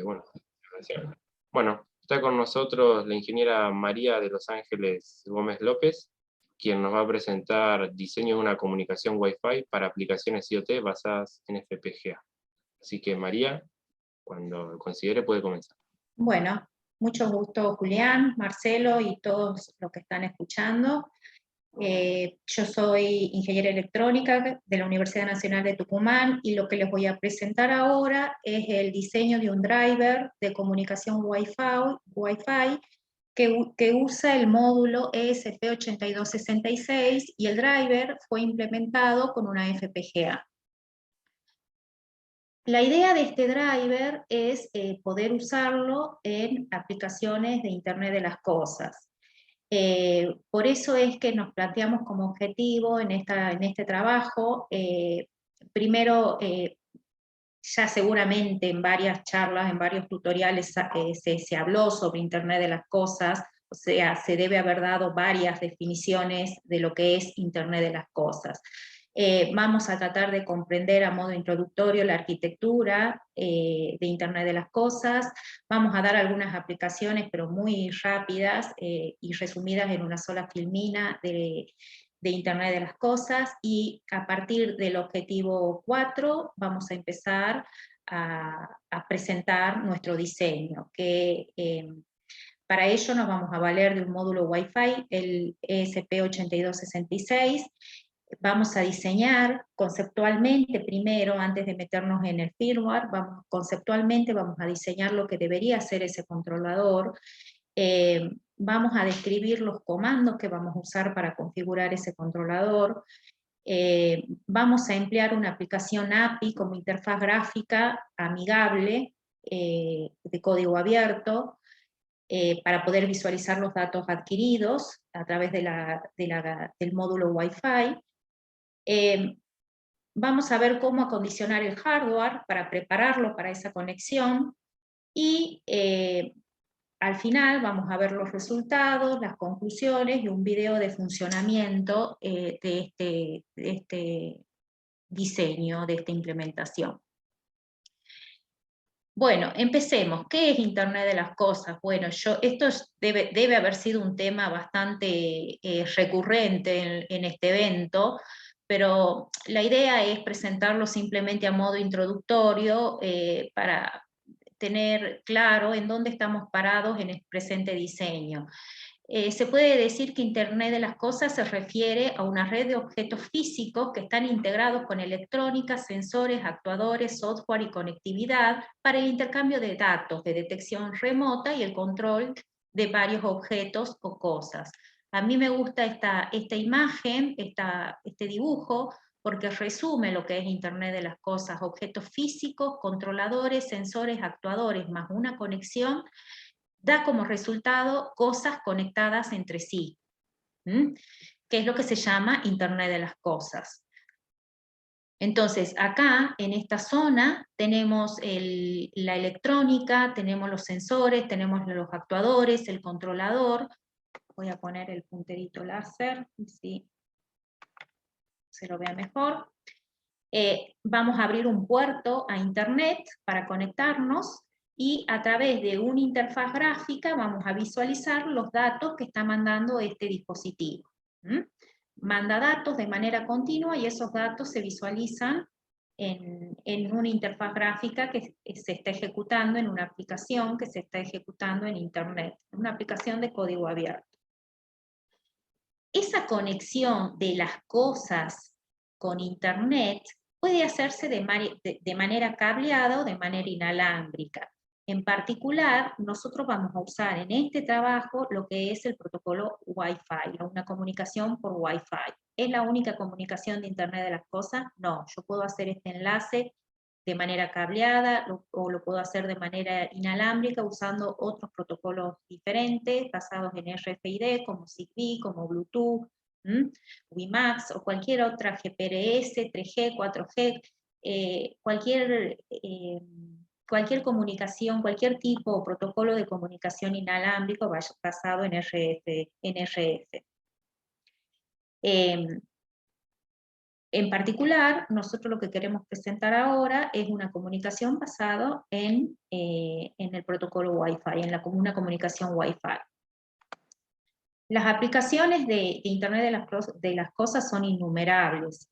Bueno, gracias. Bueno, está con nosotros la ingeniera María de Los Ángeles Gómez López, quien nos va a presentar diseño de una comunicación Wi-Fi para aplicaciones IoT basadas en FPGA. Así que María, cuando considere puede comenzar. Bueno, mucho gusto Julián, Marcelo y todos los que están escuchando. Yo soy ingeniera electrónica de la Universidad Nacional de Tucumán y lo que les voy a presentar ahora es el diseño de un driver de comunicación Wi-Fi que usa el módulo ESP8266 y el driver fue implementado con una FPGA. La idea de este driver es poder usarlo en aplicaciones de Internet de las Cosas. Por eso es que nos planteamos como objetivo en este trabajo, primero, ya seguramente en varias charlas, en varios tutoriales se habló sobre Internet de las Cosas, o sea, se debe haber dado varias definiciones de lo que es Internet de las Cosas. Vamos a tratar de comprender a modo introductorio la arquitectura de Internet de las Cosas, vamos a dar algunas aplicaciones, pero muy rápidas y resumidas en una sola filmina de Internet de las Cosas, y a partir del objetivo 4 vamos a empezar a presentar nuestro diseño, que para ello nos vamos a valer de un módulo Wi-Fi, el ESP8266. Vamos a diseñar conceptualmente primero, antes de meternos en el firmware, conceptualmente vamos a diseñar lo que debería ser ese controlador, vamos a describir los comandos que vamos a usar para configurar ese controlador, vamos a emplear una aplicación API como interfaz gráfica amigable de código abierto, para poder visualizar los datos adquiridos a través del módulo Wi-Fi. Vamos a ver cómo acondicionar el hardware para prepararlo para esa conexión y al final vamos a ver los resultados, las conclusiones y un video de funcionamiento de este diseño, de esta implementación. Bueno, empecemos. ¿Qué es Internet de las Cosas? Bueno, esto debe haber sido un tema bastante recurrente en este evento, pero la idea es presentarlo simplemente a modo introductorio para tener claro en dónde estamos parados en el presente diseño. Se puede decir que Internet de las Cosas se refiere a una red de objetos físicos que están integrados con electrónica, sensores, actuadores, software y conectividad para el intercambio de datos, de detección remota y el control de varios objetos o cosas. A mí me gusta esta imagen, este dibujo, porque resume lo que es Internet de las Cosas: objetos físicos, controladores, sensores, actuadores, más una conexión, da como resultado cosas conectadas entre sí, que es lo que se llama Internet de las Cosas. Entonces, acá, en esta zona, tenemos la electrónica, tenemos los sensores, tenemos los actuadores, el controlador. Voy a poner el punterito láser, así se lo vea mejor. Vamos a abrir un puerto a Internet para conectarnos, y a través de una interfaz gráfica vamos a visualizar los datos que está mandando este dispositivo. Manda datos de manera continua y esos datos se visualizan en una interfaz gráfica que se está ejecutando en una aplicación que se está ejecutando en Internet, una aplicación de código abierto. Esa conexión de las cosas con Internet puede hacerse de manera cableada o de manera inalámbrica. En particular, nosotros vamos a usar en este trabajo lo que es el protocolo Wi-Fi, una comunicación por Wi-Fi. ¿Es la única comunicación de Internet de las Cosas? No, yo puedo hacer este enlace de manera cableada o lo puedo hacer de manera inalámbrica usando otros protocolos diferentes basados en RFID, como Zigbee, como Bluetooth, WiMAX o cualquier otra GPRS, 3G, 4G, cualquier comunicación, cualquier tipo o protocolo de comunicación inalámbrico basado en RF. En particular, nosotros lo que queremos presentar ahora es una comunicación basada en el protocolo Wi-Fi, en una comunicación Wi-Fi. Las aplicaciones de Internet de las cosas son innumerables,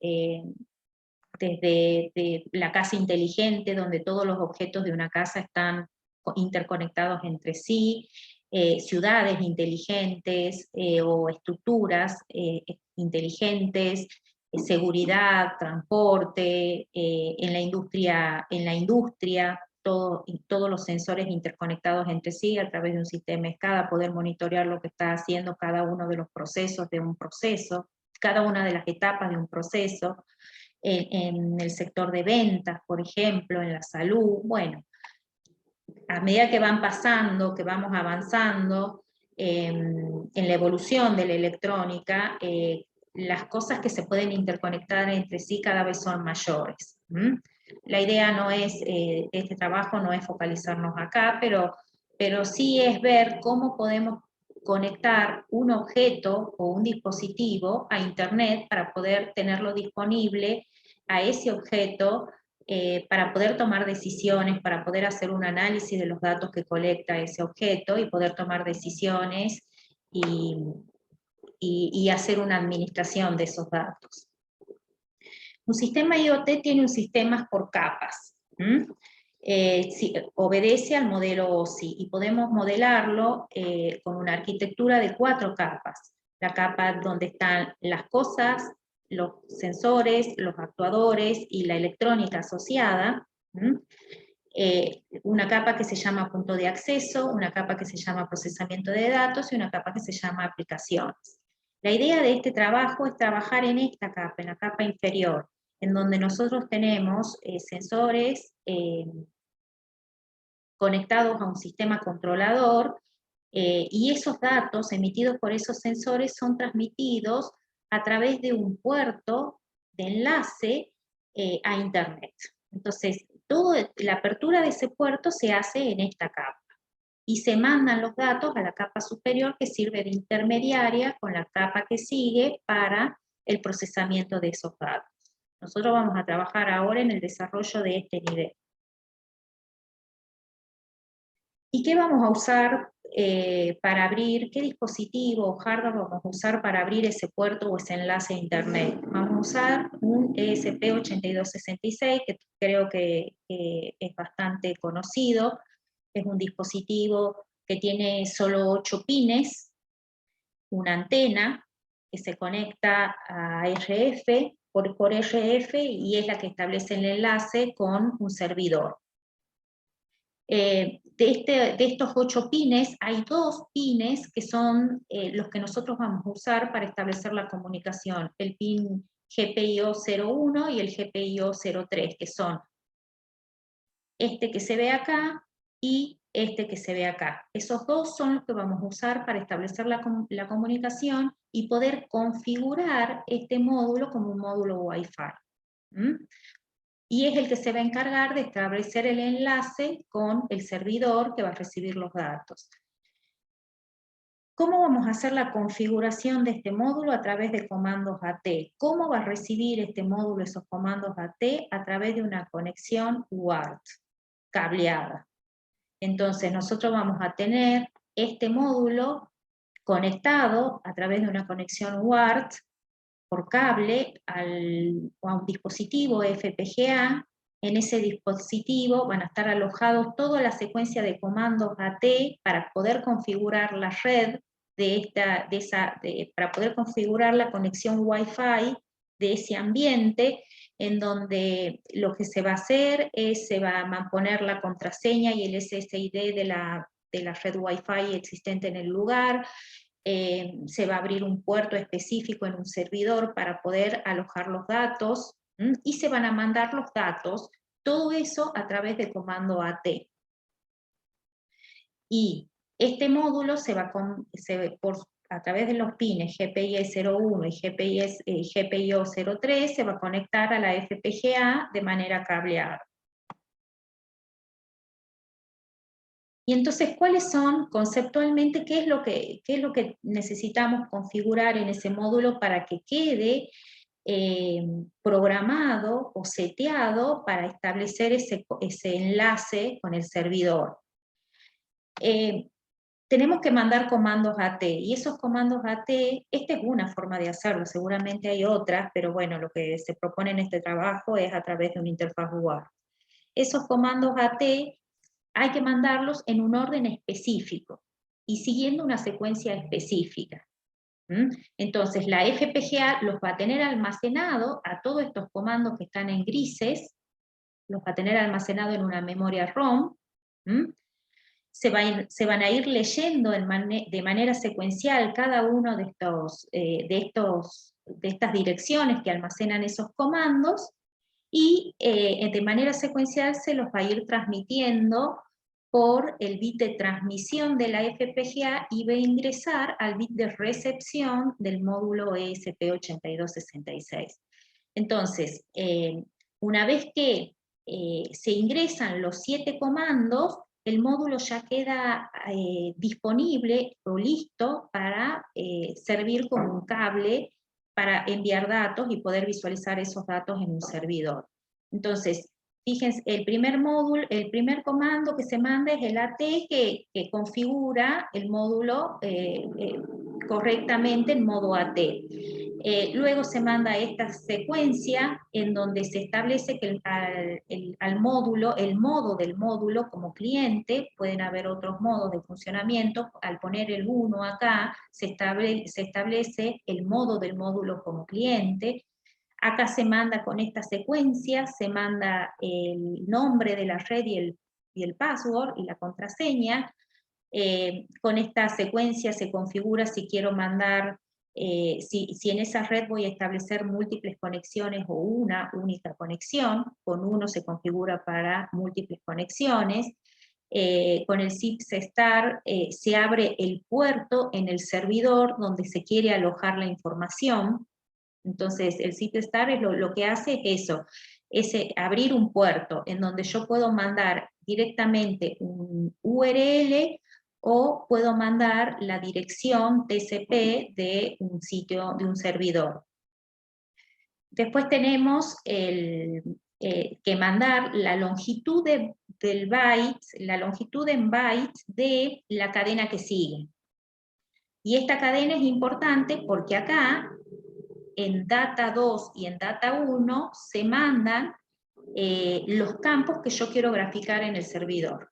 desde la casa inteligente, donde todos los objetos de una casa están interconectados entre sí, ciudades inteligentes o estructuras inteligentes, seguridad, transporte, en la industria todos los sensores interconectados entre sí a través de un sistema SCADA, poder monitorear lo que está haciendo cada uno de los procesos de un proceso, cada una de las etapas de un proceso, en el sector de ventas, por ejemplo, en la salud. Bueno, a medida que van pasando, que vamos avanzando en la evolución de la electrónica, las cosas que se pueden interconectar entre sí cada vez son mayores. La idea no es, este trabajo no es focalizarnos acá, pero sí es ver cómo podemos conectar un objeto o un dispositivo a Internet para poder tenerlo disponible a ese objeto, para poder tomar decisiones, para poder hacer un análisis de los datos que colecta ese objeto y poder tomar decisiones y hacer una administración de esos datos. Un sistema IoT tiene un sistema por capas. Obedece al modelo OSI y podemos modelarlo con una arquitectura de 4 capas. La capa donde están las cosas, los sensores, los actuadores y la electrónica asociada. Una capa que se llama punto de acceso, una capa que se llama procesamiento de datos y una capa que se llama aplicaciones. La idea de este trabajo es trabajar en esta capa, en la capa inferior, en donde nosotros tenemos sensores conectados a un sistema controlador, y esos datos emitidos por esos sensores son transmitidos a través de un puerto de enlace a Internet. Entonces, toda la apertura de ese puerto se hace en esta capa, y se mandan los datos a la capa superior que sirve de intermediaria con la capa que sigue para el procesamiento de esos datos. Nosotros vamos a trabajar ahora en el desarrollo de este nivel. ¿Y qué vamos a usar para abrir? ¿Qué dispositivo o hardware vamos a usar para abrir ese puerto o ese enlace a Internet? Vamos a usar un ESP8266, que creo que es bastante conocido. Es un dispositivo que tiene solo 8 pines, una antena que se conecta a RF por RF y es la que establece el enlace con un servidor. De estos 8 pines, hay 2 pines que son los que nosotros vamos a usar para establecer la comunicación, el pin GPIO 01 y el GPIO 03, que son este que se ve acá y este que se ve acá. Esos 2 son los que vamos a usar para establecer la comunicación y poder configurar este módulo como un módulo Wi-Fi. Y es el que se va a encargar de establecer el enlace con el servidor que va a recibir los datos. ¿Cómo vamos a hacer la configuración de este módulo? A través de comandos AT. ¿Cómo va a recibir este módulo esos comandos AT? A través de una conexión UART, cableada. Entonces nosotros vamos a tener este módulo conectado a través de una conexión UART por cable a un dispositivo FPGA. En ese dispositivo van a estar alojados toda la secuencia de comandos AT para poder configurar la red para poder configurar la conexión Wi-Fi de ese ambiente, en donde lo que se va a hacer es, se va a poner la contraseña y el SSID de la red Wi-Fi existente en el lugar. Se va a abrir un puerto específico en un servidor para poder alojar los datos, y se van a mandar los datos, todo eso a través de comando AT. Y este módulo a través de los pines GPIO 01 y GPIO 03 se va a conectar a la FPGA de manera cableada. Y entonces, ¿cuáles son conceptualmente, qué es lo que necesitamos configurar en ese módulo para que quede programado o seteado para establecer ese enlace con el servidor. Tenemos que mandar comandos AT, y esos comandos AT, esta es una forma de hacerlo, seguramente hay otras, pero bueno, lo que se propone en este trabajo es a través de una interfaz UART. Esos comandos AT hay que mandarlos en un orden específico, y siguiendo una secuencia específica. Entonces la FPGA los va a tener almacenado a todos estos comandos que están en grises, los va a tener almacenado en una memoria ROM, se van a ir leyendo de manera secuencial cada uno de estas direcciones que almacenan esos comandos, y de manera secuencial se los va a ir transmitiendo por el bit de transmisión de la FPGA, y va a ingresar al bit de recepción del módulo ESP8266. Entonces, una vez que se ingresan los 7 comandos, el módulo ya queda disponible o listo para servir como un cable para enviar datos y poder visualizar esos datos en un servidor. Entonces, fíjense, el primer comando que se manda es el AT, que configura el módulo correctamente en modo AT. Luego se manda esta secuencia en donde se establece que el modo del módulo como cliente, pueden haber otros modos de funcionamiento, al poner el 1 acá, se establece el modo del módulo como cliente. Acá se manda con esta secuencia, se manda el nombre de la red y el password y la contraseña. Con esta secuencia se configura si quiero mandar, si en esa red voy a establecer múltiples conexiones o una única conexión. Con 1 se configura para múltiples conexiones. Con el zip-star se abre el puerto en el servidor donde se quiere alojar la información. Entonces el zip-star lo que hace es eso, es abrir un puerto en donde yo puedo mandar directamente un URL, o puedo mandar la dirección TCP de un sitio, de un servidor. Después tenemos que mandar la longitud del byte, la longitud en bytes de la cadena que sigue. Y esta cadena es importante porque acá, en data 2 y en data 1, se mandan los campos que yo quiero graficar en el servidor.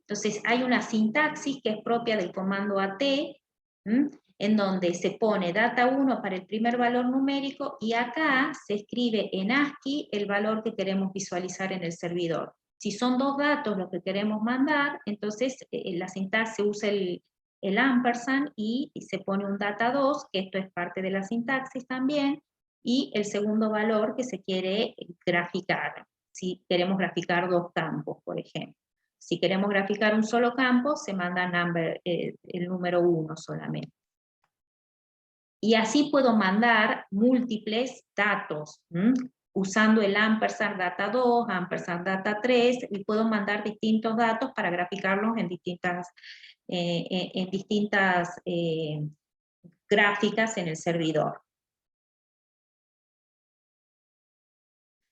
Entonces hay una sintaxis que es propia del comando AT, en donde se pone data 1 para el primer valor numérico, y acá se escribe en ASCII el valor que queremos visualizar en el servidor. Si son 2 datos los que queremos mandar, entonces la sintaxis usa el ampersand y se pone un data 2, que esto es parte de la sintaxis también, y el segundo valor que se quiere graficar, si queremos graficar 2 campos, por ejemplo. Si queremos graficar un solo campo, se manda el número 1 solamente. Y así puedo mandar múltiples datos, usando el ampersand data 2, ampersand data 3, y puedo mandar distintos datos para graficarlos en distintas gráficas en el servidor.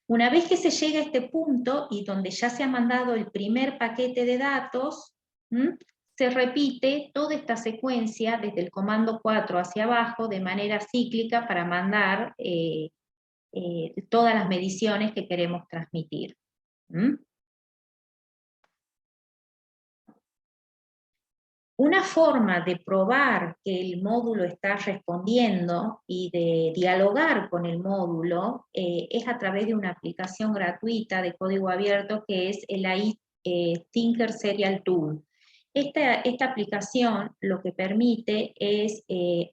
Una vez que se llega a este punto, y donde ya se ha mandado el primer paquete de datos, se repite toda esta secuencia desde el comando 4 hacia abajo de manera cíclica para mandar todas las mediciones que queremos transmitir. Una forma de probar que el módulo está respondiendo y de dialogar con el módulo es a través de una aplicación gratuita de código abierto que es el AI Tinker Serial Tool. Esta aplicación lo que permite es,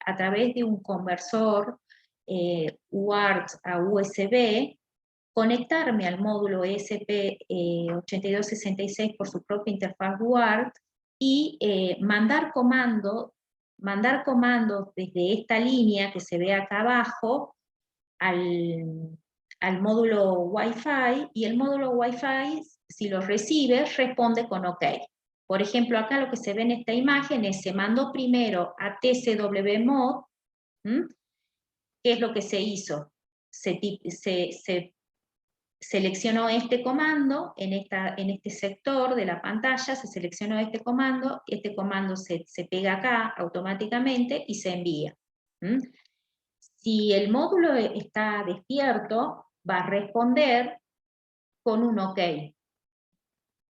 a través de un conversor UART a USB, conectarme al módulo ESP8266 por su propia interfaz UART, y mandar comandos desde esta línea que se ve acá abajo al módulo Wi-Fi, y el módulo Wi-Fi, si lo recibe, responde con OK. Por ejemplo, acá lo que se ve en esta imagen es, se mandó primero a TCWMod, ¿qué es lo que se hizo? Se seleccionó este comando en este sector de la pantalla, se seleccionó este comando se pega acá automáticamente y se envía. ¿Mm? Si el módulo está despierto, va a responder con un OK.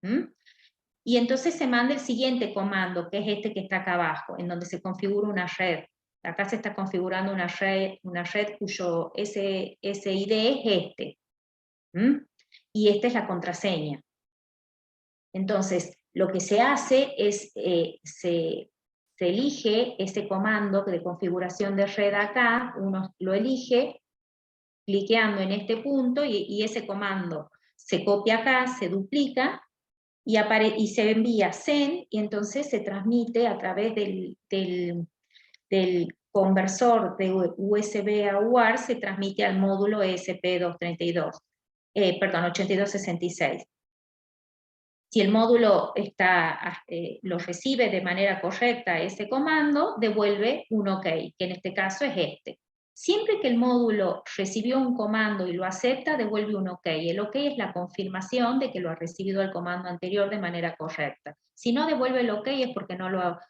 ¿Mm? Y entonces se manda el siguiente comando, que es este que está acá abajo, en donde se configura una red. Acá se está configurando una red cuyo SID es este. ¿Mm? Y esta es la contraseña. Entonces, lo que se hace es, se elige ese comando de configuración de red acá, uno lo elige, cliqueando en este punto, y ese comando se copia acá, se duplica, y se envía send, y entonces se transmite a través del conversor de USB a UART, se transmite al módulo ESP8266. Si el módulo lo recibe de manera correcta ese comando, devuelve un OK, que en este caso es este. Siempre que el módulo recibió un comando y lo acepta, devuelve un OK. El OK es la confirmación de que lo ha recibido el comando anterior de manera correcta. Si no devuelve el OK es porque no lo ha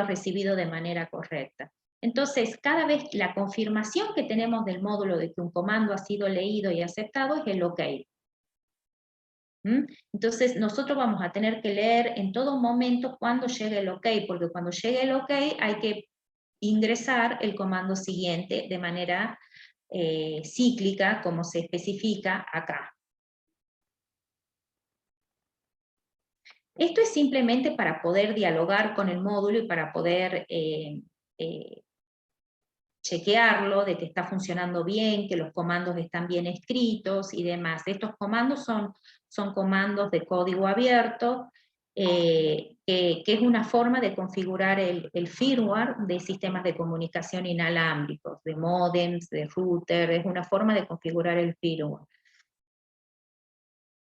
recibido de manera correcta. Entonces, cada vez la confirmación que tenemos del módulo de que un comando ha sido leído y aceptado es el OK. ¿Mm? Entonces, nosotros vamos a tener que leer en todo momento cuando llegue el OK, porque cuando llegue el OK hay que ingresar el comando siguiente de manera cíclica, como se especifica acá. Esto es simplemente para poder dialogar con el módulo y para poder chequearlo, de que está funcionando bien, que los comandos están bien escritos y demás. Estos comandos son comandos de código abierto, que es una forma de configurar el firmware de sistemas de comunicación inalámbricos, de modems, de router, es una forma de configurar el firmware.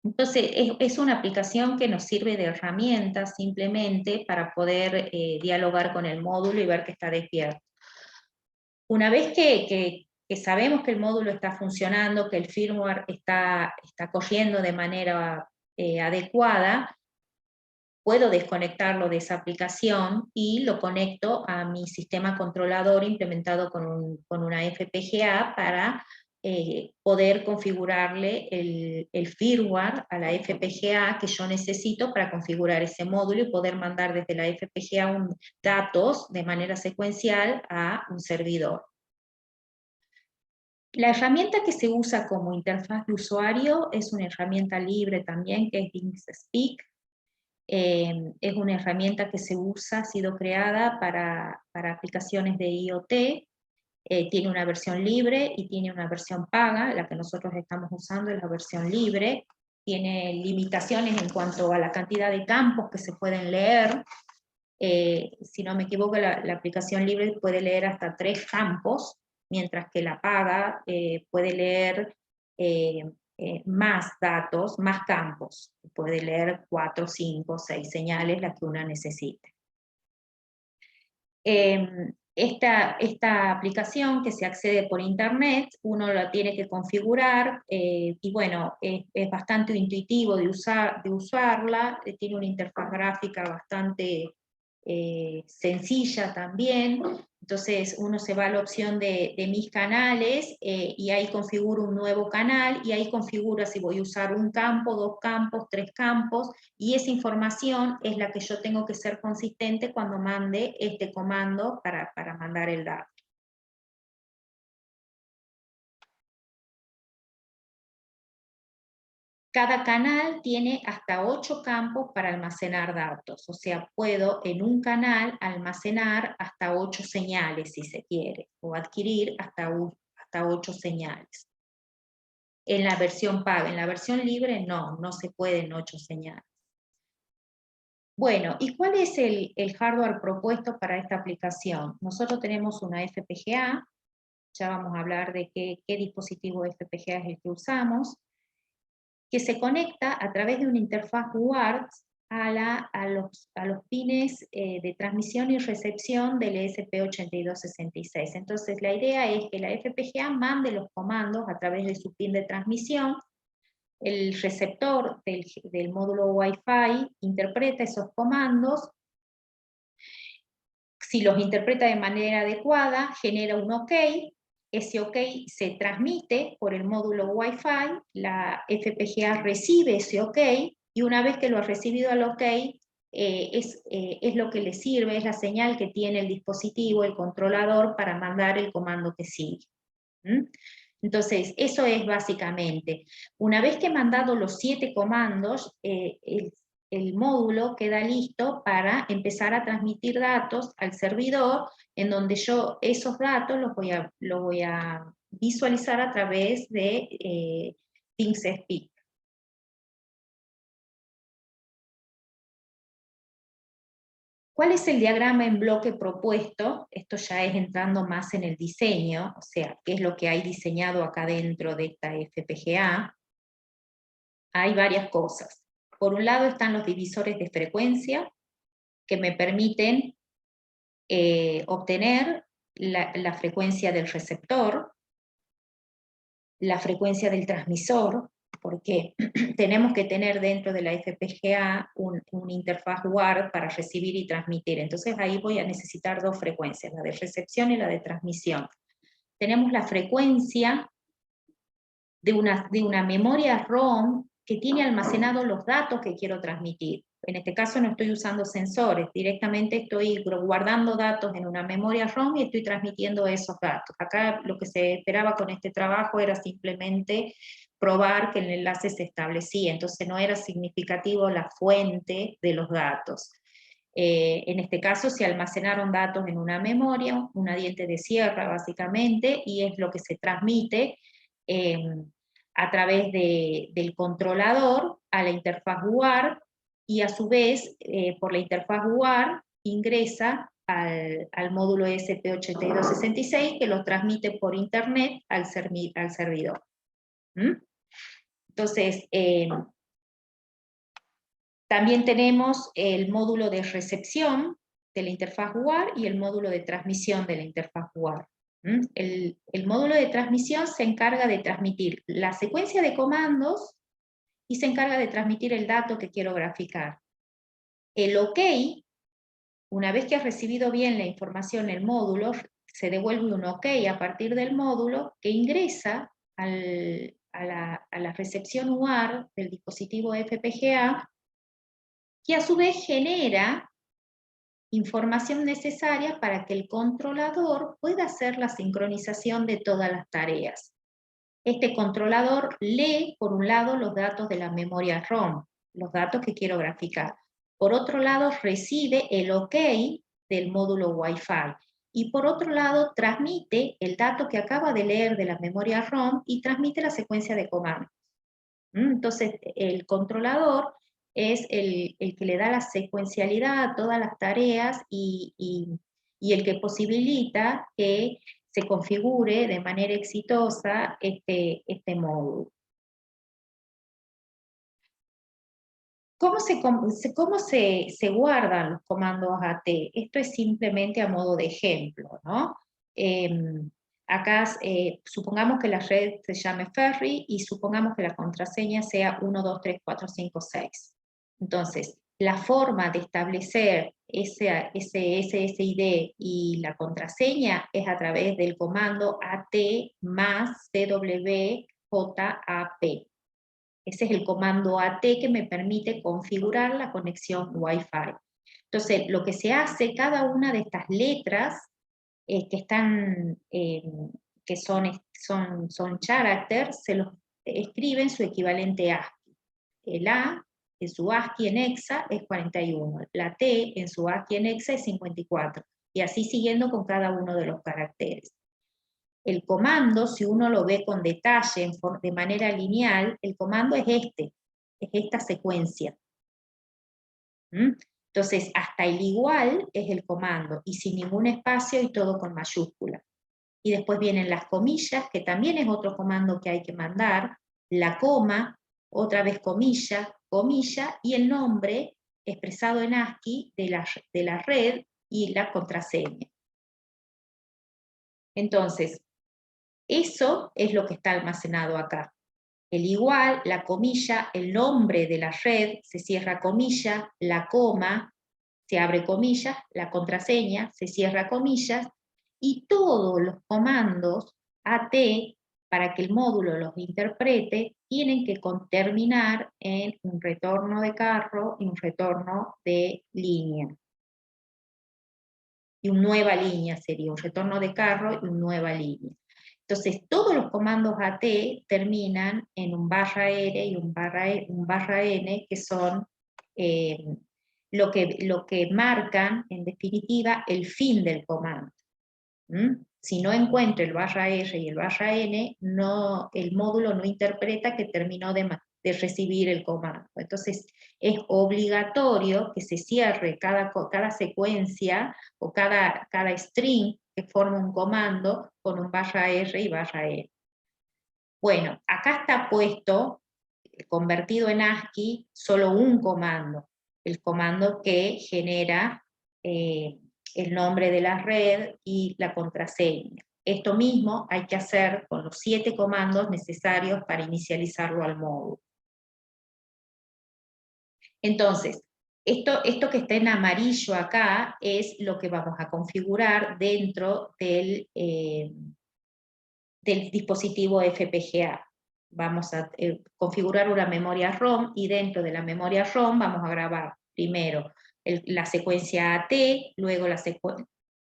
Entonces, es una aplicación que nos sirve de herramienta simplemente para poder dialogar con el módulo y ver que está despierto. Una vez que sabemos que el módulo está funcionando, que el firmware está corriendo de manera adecuada, puedo desconectarlo de esa aplicación y lo conecto a mi sistema controlador implementado con una FPGA para poder configurarle el firmware a la FPGA que yo necesito para configurar ese módulo y poder mandar desde la FPGA datos de manera secuencial a un servidor. La herramienta que se usa como interfaz de usuario es una herramienta libre también, que es ThingSpeak. Es una herramienta que se usa, ha sido creada para aplicaciones de IoT, tiene una versión libre y tiene una versión paga. La que nosotros estamos usando es la versión libre, tiene limitaciones en cuanto a la cantidad de campos que se pueden leer. Si no me equivoco, la aplicación libre puede leer hasta 3 campos, mientras que la paga puede leer más datos, más campos, puede leer 4, 5, 6 señales, las que una necesite. Esta aplicación que se accede por internet, uno la tiene que configurar, y bueno, es bastante intuitivo de usarla, tiene una interfaz gráfica bastante sencilla también. Entonces uno se va a la opción de mis canales, y ahí configuro un nuevo canal, y ahí configura si voy a usar un campo, 2 campos, 3 campos, y esa información es la que yo tengo que ser consistente cuando mande este comando para mandar el dato. Cada canal tiene hasta 8 campos para almacenar datos, o sea, puedo en un canal almacenar hasta 8 señales si se quiere, o adquirir hasta 8 señales. En la versión paga, en la versión libre no se pueden 8 señales. Bueno, ¿y cuál es el hardware propuesto para esta aplicación? Nosotros tenemos una FPGA, ya vamos a hablar de qué dispositivo FPGA es el que usamos, que se conecta a través de una interfaz UART a los pines de transmisión y recepción del ESP8266. Entonces la idea es que la FPGA mande los comandos a través de su pin de transmisión, el receptor del módulo Wi-Fi interpreta esos comandos, si los interpreta de manera adecuada, genera un OK, ese OK se transmite por el módulo Wi-Fi, la FPGA recibe ese OK, y una vez que lo ha recibido al OK, es lo que le sirve, es la señal que tiene el dispositivo, el controlador, para mandar el comando que sigue. Entonces, eso es básicamente. Una vez que he mandado los 7 comandos, el módulo queda listo para empezar a transmitir datos al servidor, en donde yo esos datos los voy a visualizar a través de ThingSpeak. ¿Cuál es el diagrama en bloque propuesto? Esto ya es entrando más en el diseño, o sea, qué es lo que hay diseñado acá dentro de esta FPGA. Hay varias cosas. Por un lado están los divisores de frecuencia, que me permiten obtener la frecuencia del receptor, la frecuencia del transmisor, porque tenemos que tener dentro de la FPGA un interfaz WAR para recibir y transmitir. Entonces ahí voy a necesitar 2 frecuencias, la de recepción y la de transmisión. Tenemos la frecuencia de una memoria ROM que tiene almacenados los datos que quiero transmitir. En este caso no estoy usando sensores, directamente estoy guardando datos en una memoria ROM y estoy transmitiendo esos datos. Acá lo que se esperaba con este trabajo era simplemente probar que el enlace se establecía, entonces no era significativo la fuente de los datos. En este caso se almacenaron datos en una memoria, una diente de sierra básicamente, y es lo que se transmite a través del controlador a la interfaz UART, y a su vez por la interfaz UART ingresa al módulo ESP8266 que lo transmite por internet al servidor. Entonces, también tenemos el módulo de recepción de la interfaz UART y el módulo de transmisión de la interfaz UART. El módulo de transmisión se encarga de transmitir la secuencia de comandos y se encarga de transmitir el dato que quiero graficar. El OK, una vez que has recibido bien la información en el módulo, se devuelve un OK a partir del módulo que ingresa a la recepción UART del dispositivo FPGA, que a su vez genera información necesaria para que el controlador pueda hacer la sincronización de todas las tareas. Este controlador lee, por un lado, los datos de la memoria ROM, los datos que quiero graficar. Por otro lado, recibe el OK del módulo Wi-Fi. Y por otro lado, transmite el dato que acaba de leer de la memoria ROM y transmite la secuencia de comandos. Entonces, el controlador es el que le da la secuencialidad a todas las tareas y el que posibilita que se configure de manera exitosa este módulo. ¿Cómo se guardan los comandos AT? Esto es simplemente a modo de ejemplo, ¿no? Acá supongamos que la red se llame Ferry y supongamos que la contraseña sea 1, 2, 3, 4, 5, 6. Entonces, la forma de establecer ese SSID y la contraseña es a través del comando AT más CWJAP. Ese es el comando AT que me permite configurar la conexión Wi-Fi. Entonces, lo que se hace, cada una de estas letras que son characters, se los escribe en su equivalente ASCII. El A en su ASCII en hexa es 41, la T en su ASCII en hexa es 54, y así siguiendo con cada uno de los caracteres. El comando, si uno lo ve con detalle, de manera lineal, el comando es esta secuencia. Entonces, hasta el igual es el comando, y sin ningún espacio y todo con mayúscula. Y después vienen las comillas, que también es otro comando que hay que mandar, la coma, otra vez comilla, comilla, y el nombre expresado en ASCII de la red y la contraseña. Entonces, eso es lo que está almacenado acá. El igual, la comilla, el nombre de la red, se cierra comilla, la coma, se abre comillas, la contraseña, se cierra comillas, y todos los comandos AT, para que el módulo los interprete, tienen que terminar en un retorno de carro y un retorno de línea. Y una nueva línea sería un retorno de carro y una nueva línea. Entonces, todos los comandos AT terminan en un /R y un /N, que son lo que marcan, en definitiva, el fin del comando. Si no encuentro el /R y el /N, el módulo no interpreta que terminó de recibir el comando. Entonces, es obligatorio que se cierre cada secuencia o cada string que forma un comando con un /R y /N. Bueno, acá está puesto, convertido en ASCII, solo un comando, el comando que genera el nombre de la red y la contraseña. Esto mismo hay que hacer con los 7 comandos necesarios para inicializarlo al módulo. Entonces, esto que está en amarillo acá es lo que vamos a configurar dentro del dispositivo FPGA. Vamos a configurar una memoria ROM, y dentro de la memoria ROM vamos a grabar primero la secuencia AT, luego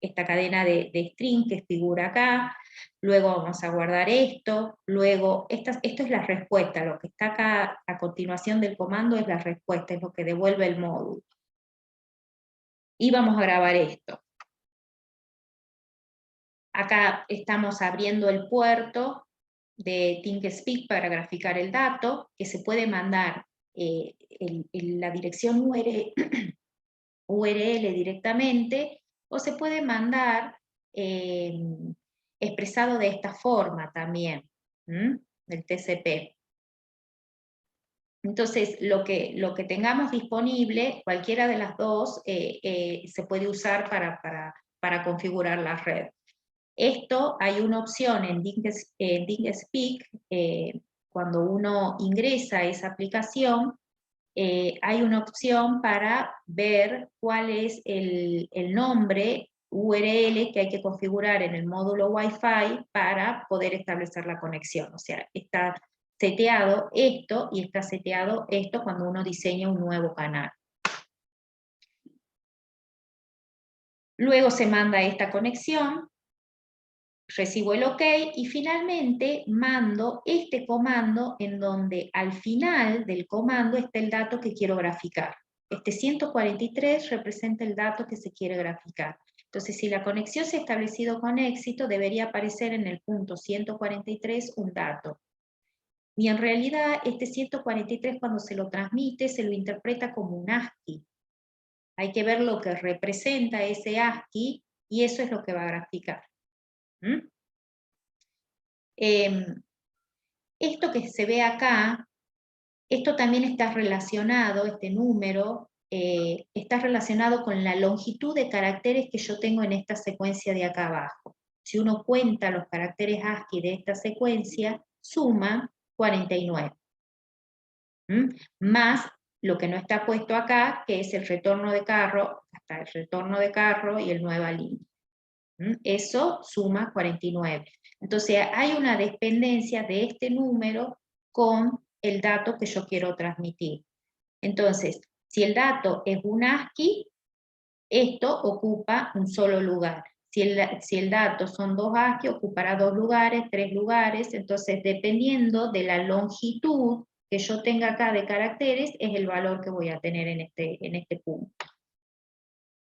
esta cadena de string que figura acá, luego vamos a guardar esto, luego esto es la respuesta, lo que está acá a continuación del comando es la respuesta, es lo que devuelve el módulo. Y vamos a grabar esto. Acá estamos abriendo el puerto de ThinkSpeak para graficar el dato, que se puede mandar la dirección URL directamente, o se puede mandar expresado de esta forma también, del TCP. Entonces, lo que tengamos disponible, cualquiera de las dos, se puede usar para configurar la red. Esto hay una opción en ThinkSpeak, cuando uno ingresa a esa aplicación, hay una opción para ver cuál es el nombre URL que hay que configurar en el módulo Wi-Fi para poder establecer la conexión. O sea, está seteado esto y está seteado esto cuando uno diseña un nuevo canal. Luego se manda esta conexión, recibo el OK y finalmente mando este comando en donde al final del comando está el dato que quiero graficar. Este 143 representa el dato que se quiere graficar. Entonces, si la conexión se ha establecido con éxito, debería aparecer en el punto 143 un dato. Y en realidad, este 143 cuando se lo transmite, se lo interpreta como un ASCII. Hay que ver lo que representa ese ASCII y eso es lo que va a graficar. Esto que se ve acá, esto también está relacionado, este número, está relacionado con la longitud de caracteres que yo tengo en esta secuencia de acá abajo. Si uno cuenta los caracteres ASCII de esta secuencia, suma 49. Más lo que no está puesto acá, que es el retorno de carro, hasta el retorno de carro y el nueva línea. Eso suma 49. Entonces hay una dependencia de este número con el dato que yo quiero transmitir. Entonces, si el dato es un ASCII, esto ocupa un solo lugar. Si el dato son 2 ASCII, ocupará 2 lugares, 3 lugares. Entonces, dependiendo de la longitud que yo tenga acá de caracteres, es el valor que voy a tener en este punto.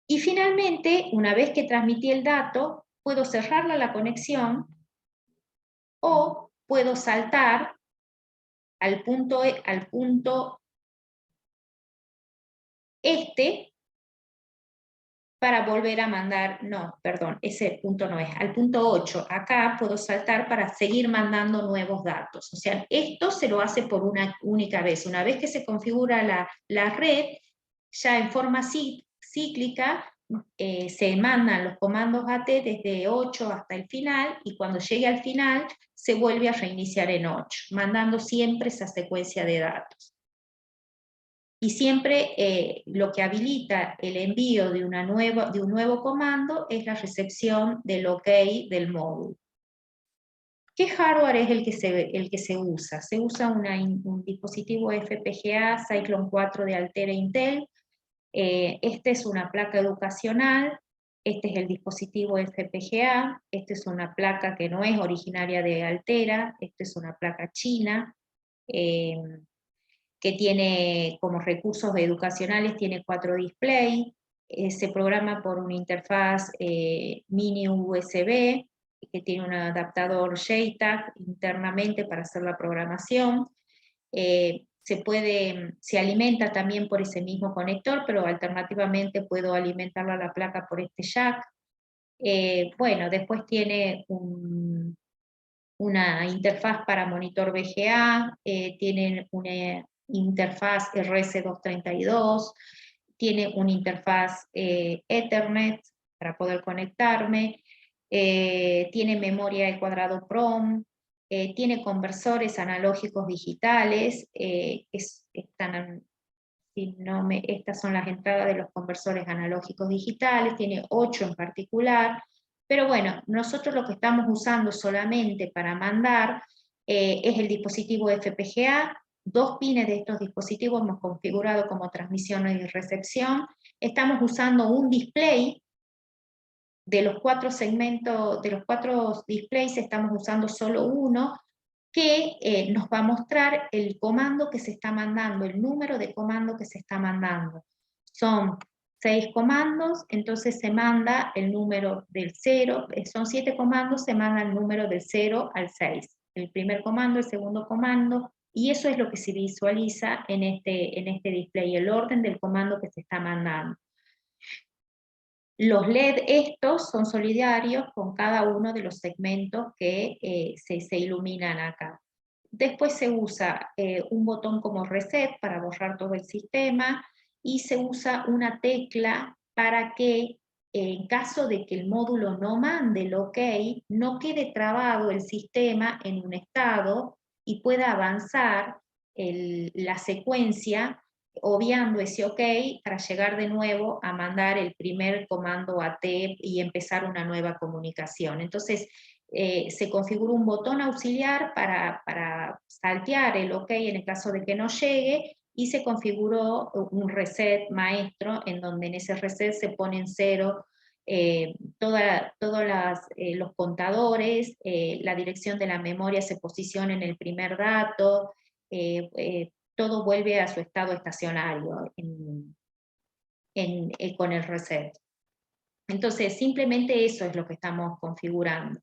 Y finalmente, una vez que transmití el dato, puedo cerrarla la conexión o puedo saltar al punto para volver a mandar, no, perdón, ese punto no es, al punto 8. Acá puedo saltar para seguir mandando nuevos datos. O sea, esto se lo hace por una única vez. Una vez que se configura la red, ya en forma cíclica se mandan los comandos AT desde 8 hasta el final, y cuando llegue al final se vuelve a reiniciar en 8, mandando siempre esa secuencia de datos. Y siempre lo que habilita el envío de un nuevo comando es la recepción del OK del módulo. ¿Qué hardware es el que se usa? Se usa un dispositivo FPGA Cyclone 4 de Altera Intel. Esta es una placa educacional, este es el dispositivo FPGA, esta es una placa que no es originaria de Altera, esta es una placa china, que tiene como recursos educacionales, tiene 4 displays, se programa por una interfaz mini USB, que tiene un adaptador JTAG internamente para hacer la programación. Se alimenta también por ese mismo conector, pero alternativamente puedo alimentarlo a la placa por este jack. Bueno, después tiene una interfaz para monitor VGA, tienen una interfaz RS232, tiene una interfaz Ethernet para poder conectarme, tiene memoria de cuadrado PROM, tiene conversores analógicos digitales, estas son las entradas de los conversores analógicos digitales, tiene 8 en particular, pero bueno, nosotros lo que estamos usando solamente para mandar es el dispositivo FPGA, 2 pines de estos dispositivos hemos configurado como transmisión y recepción, estamos usando un display. De los 4 segmentos, de los 4 displays estamos usando solo uno, que nos va a mostrar el comando que se está mandando, el número de comando que se está mandando. Son 6 comandos, entonces se manda el número del 0, son 7 comandos, se manda el número del 0 al 6. El primer comando, el segundo comando, y eso es lo que se visualiza en este display, el orden del comando que se está mandando. Los LED estos son solidarios con cada uno de los segmentos que se iluminan acá. Después se usa un botón como reset para borrar todo el sistema, y se usa una tecla para que en caso de que el módulo no mande el OK, no quede trabado el sistema en un estado y pueda avanzar la secuencia obviando ese OK para llegar de nuevo a mandar el primer comando AT y empezar una nueva comunicación. Entonces, se configura un botón auxiliar para saltear el OK en el caso de que no llegue, y se configuró un reset maestro, en donde en ese reset se pone en 0 todos los contadores, la dirección de la memoria se posiciona en el primer dato, todo vuelve a su estado estacionario con el reset. Entonces, simplemente eso es lo que estamos configurando.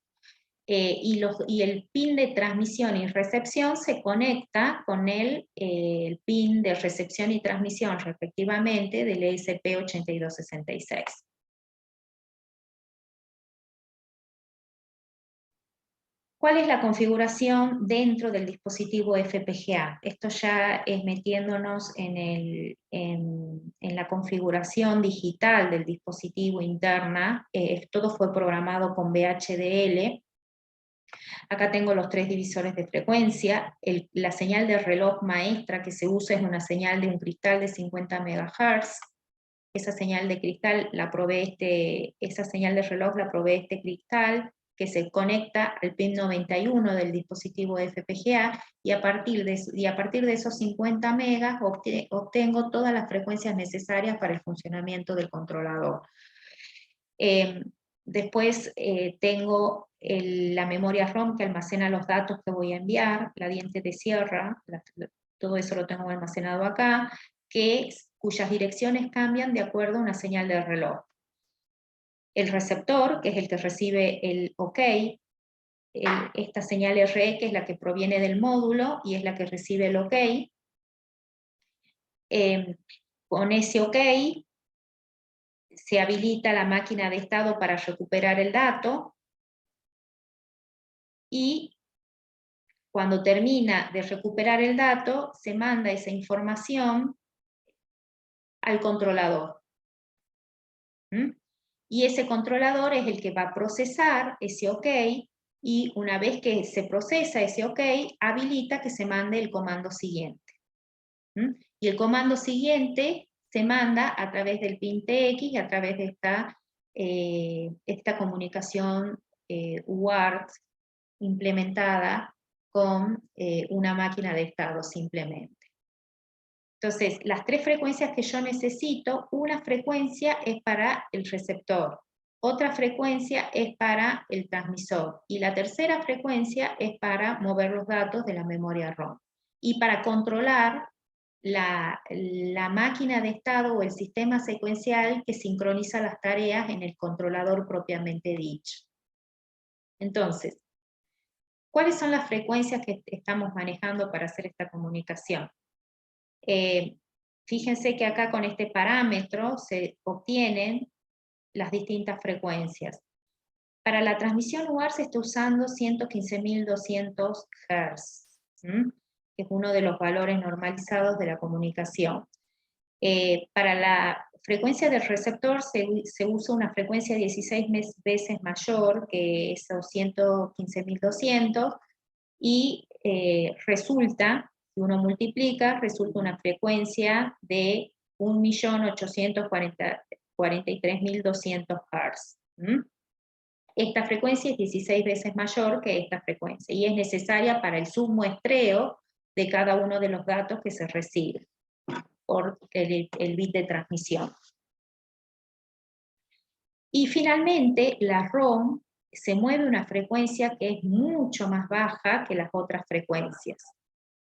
Y el pin de transmisión y recepción se conecta con el pin de recepción y transmisión, respectivamente, del ESP8266. ¿Cuál es la configuración dentro del dispositivo FPGA? Esto ya es metiéndonos en la configuración digital del dispositivo interna. Todo fue programado con VHDL. Acá tengo los 3 divisores de frecuencia. La señal de reloj maestra que se usa es una señal de un cristal de 50 MHz. Esa señal de cristal esa señal de reloj la provee este cristal, que se conecta al pin 91 del dispositivo FPGA, y a partir de esos 50 megas obtengo todas las frecuencias necesarias para el funcionamiento del controlador. Después tengo la memoria ROM que almacena los datos que voy a enviar, la diente de sierra, todo eso lo tengo almacenado acá, cuyas direcciones cambian de acuerdo a una señal de reloj. El receptor, que es el que recibe el OK, esta señal RE, que es la que proviene del módulo y es la que recibe el OK. Con ese OK se habilita la máquina de estado para recuperar el dato, y cuando termina de recuperar el dato, se manda esa información al controlador. Y ese controlador es el que va a procesar ese OK, y una vez que se procesa ese OK, habilita que se mande el comando siguiente. Y el comando siguiente se manda a través del pin TX, a través de esta comunicación UART implementada con una máquina de estado simplemente. Entonces, las tres frecuencias que yo necesito, una frecuencia es para el receptor, otra frecuencia es para el transmisor, y la tercera frecuencia es para mover los datos de la memoria ROM. Y para controlar la máquina de estado o el sistema secuencial que sincroniza las tareas en el controlador propiamente dicho. Entonces, ¿cuáles son las frecuencias que estamos manejando para hacer esta comunicación? Fíjense que acá con este parámetro se obtienen las distintas frecuencias. Para la transmisión UART se está usando 115.200 Hz, que es uno de los valores normalizados de la comunicación. Para la frecuencia del receptor se usa una frecuencia 16 veces mayor que esos 115.200, y resulta, si uno multiplica, resulta una frecuencia de 1.843.200 Hz. Esta frecuencia es 16 veces mayor que esta frecuencia, y es necesaria para el submuestreo de cada uno de los datos que se recibe por el bit de transmisión. Y finalmente, la ROM se mueve a una frecuencia que es mucho más baja que las otras frecuencias.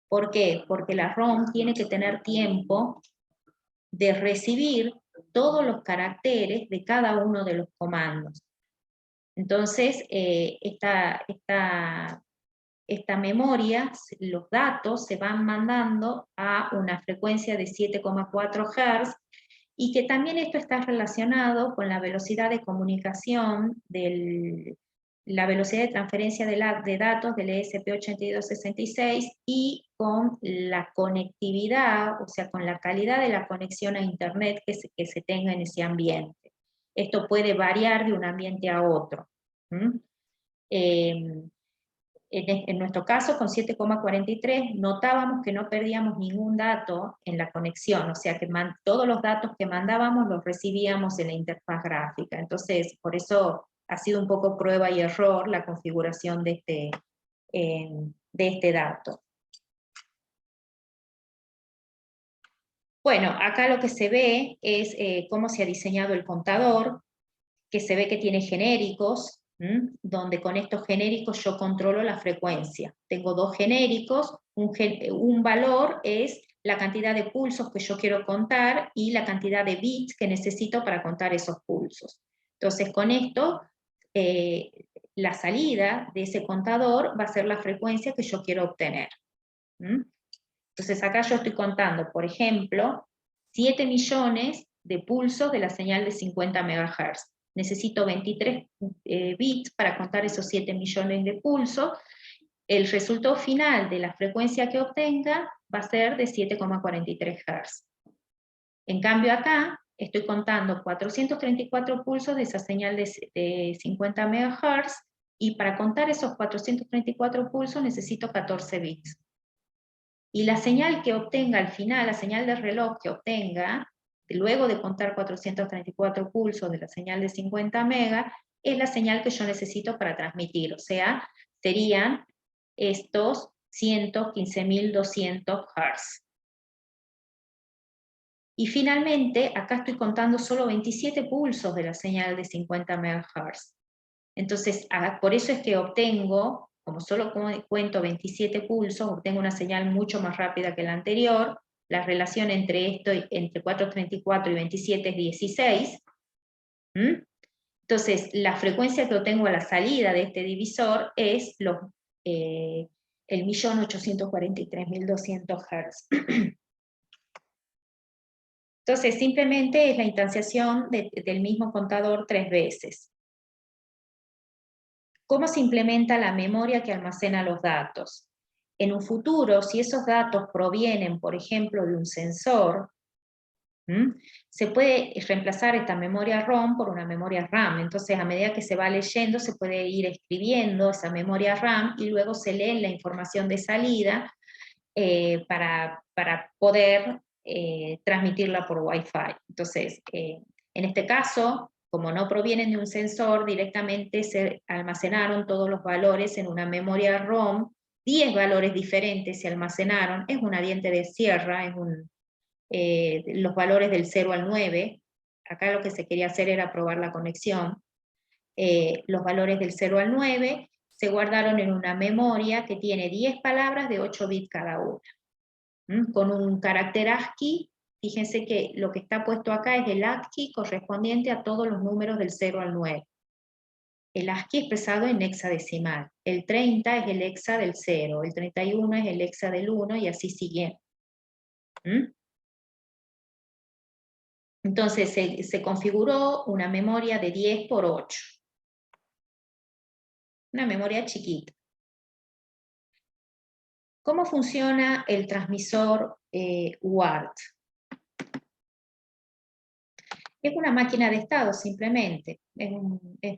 ¿Por qué? Porque la ROM tiene que tener tiempo de recibir todos los caracteres de cada uno de los comandos. Entonces, esta memoria, los datos se van mandando a una frecuencia de 7,4 Hz, y que también esto está relacionado con la velocidad de comunicación, la velocidad de transferencia de datos del ESP8266, y con la conectividad, o sea, con la calidad de la conexión a Internet que se tenga en ese ambiente. Esto puede variar de un ambiente a otro. En nuestro caso, con 7,43, notábamos que no perdíamos ningún dato en la conexión, o sea que todos los datos que mandábamos los recibíamos en la interfaz gráfica. Entonces, por eso ha sido un poco prueba y error la configuración de este dato. Bueno, acá lo que se ve es cómo se ha diseñado el contador, que se ve que tiene genéricos, donde con estos genéricos yo controlo la frecuencia. Tengo dos genéricos, un valor es la cantidad de pulsos que yo quiero contar y la cantidad de bits que necesito para contar esos pulsos. Entonces con esto, la salida de ese contador va a ser la frecuencia que yo quiero obtener. Entonces acá yo estoy contando, por ejemplo, 7 millones de pulsos de la señal de 50 MHz. Necesito 23 bits para contar esos 7 millones de pulsos. El resultado final de la frecuencia que obtenga va a ser de 7,43 Hz. En cambio acá estoy contando 434 pulsos de esa señal de 50 MHz, y para contar esos 434 pulsos necesito 14 bits. Y la señal que obtenga al final, la señal de reloj que obtenga, luego de contar 434 pulsos de la señal de 50 megas, es la señal que yo necesito para transmitir, o sea, serían estos 115.200 Hz. Y finalmente, acá estoy contando solo 27 pulsos de la señal de 50 MHz. Entonces, por eso es que obtengo, como solo cuento 27 pulsos, obtengo una señal mucho más rápida que la anterior. La relación entre 434 y 27 es 16. Entonces, la frecuencia que obtengo a la salida de este divisor es el 1.843.200 Hz. Entonces, simplemente es la instanciación del mismo contador 3 veces. ¿Cómo se implementa la memoria que almacena los datos? En un futuro, si esos datos provienen, por ejemplo, de un sensor, Se puede reemplazar esta memoria ROM por una memoria RAM, entonces a medida que se va leyendo se puede ir escribiendo esa memoria RAM y luego se lee la información de salida para poder transmitirla por Wi-Fi. Entonces, en este caso, como no provienen de un sensor, directamente se almacenaron todos los valores en una memoria ROM, 10 valores diferentes se almacenaron, es una diente de sierra, es los valores del 0 al 9, acá lo que se quería hacer era probar la conexión, los valores del 0 al 9 se guardaron en una memoria que tiene 10 palabras de 8 bits cada una. Con un carácter ASCII, fíjense que lo que está puesto acá es el ASCII correspondiente a todos los números del 0 al 9. El ASCII expresado en hexadecimal. El 30 es el hexa del 0, el 31 es el hexa del 1 y así siguiendo. Entonces se configuró una memoria de 10 por 8. Una memoria chiquita. ¿Cómo funciona el transmisor UART? Es una máquina de estado simplemente, es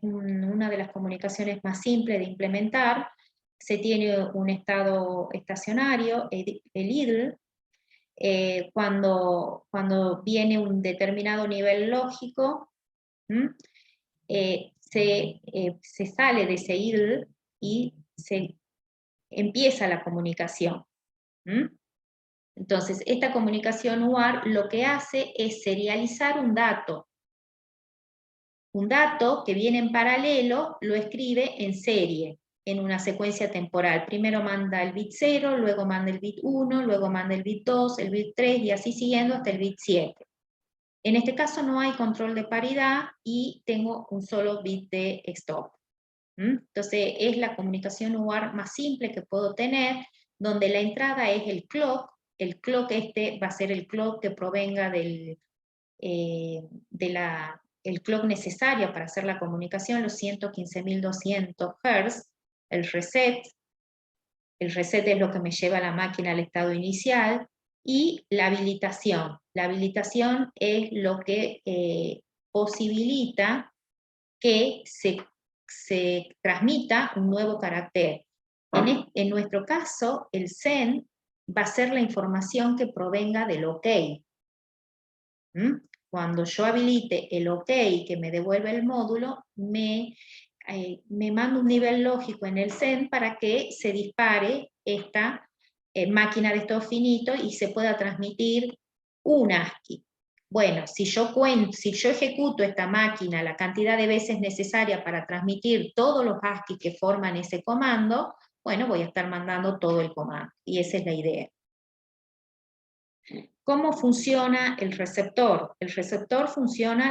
una de las comunicaciones más simples de implementar. Se tiene un estado estacionario, el idle, cuando viene un determinado nivel lógico, se sale de ese idle y se empieza la comunicación. Entonces, esta comunicación UART lo que hace es serializar un dato. Un dato que viene en paralelo lo escribe en serie, en una secuencia temporal. Primero manda el bit 0, luego manda el bit 1, luego manda el bit 2, el bit 3 y así siguiendo hasta el bit 7. En este caso no hay control de paridad y tengo un solo bit de stop. Entonces es la comunicación UART más simple que puedo tener, donde la entrada es el clock va a ser el clock que provenga el clock necesario para hacer la comunicación, los 115.200 Hz, el reset es lo que me lleva a la máquina al estado inicial, y la habilitación. La habilitación es lo que posibilita que se transmita un nuevo carácter. En nuestro caso, el send va a ser la información que provenga del OK. Cuando yo habilite el OK que me devuelve el módulo, me manda un nivel lógico en el send para que se dispare esta máquina de estado finito y se pueda transmitir un ASCII. Bueno, si yo ejecuto esta máquina la cantidad de veces necesaria para transmitir todos los ASCII que forman ese comando, bueno, voy a estar mandando todo el comando, y esa es la idea. ¿Cómo funciona el receptor? El receptor funciona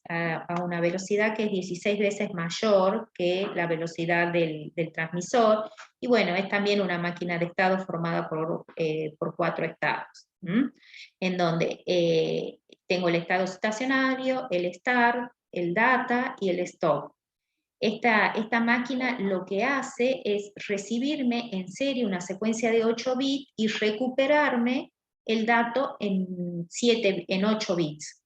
a una velocidad que es 16 veces mayor que la velocidad del transmisor, y bueno, es también una máquina de estado formada por 4 estados, en donde tengo el estado estacionario, el start, el data y el stop. Esta máquina lo que hace es recibirme en serie una secuencia de 8 bits y recuperarme el dato en 8 bits.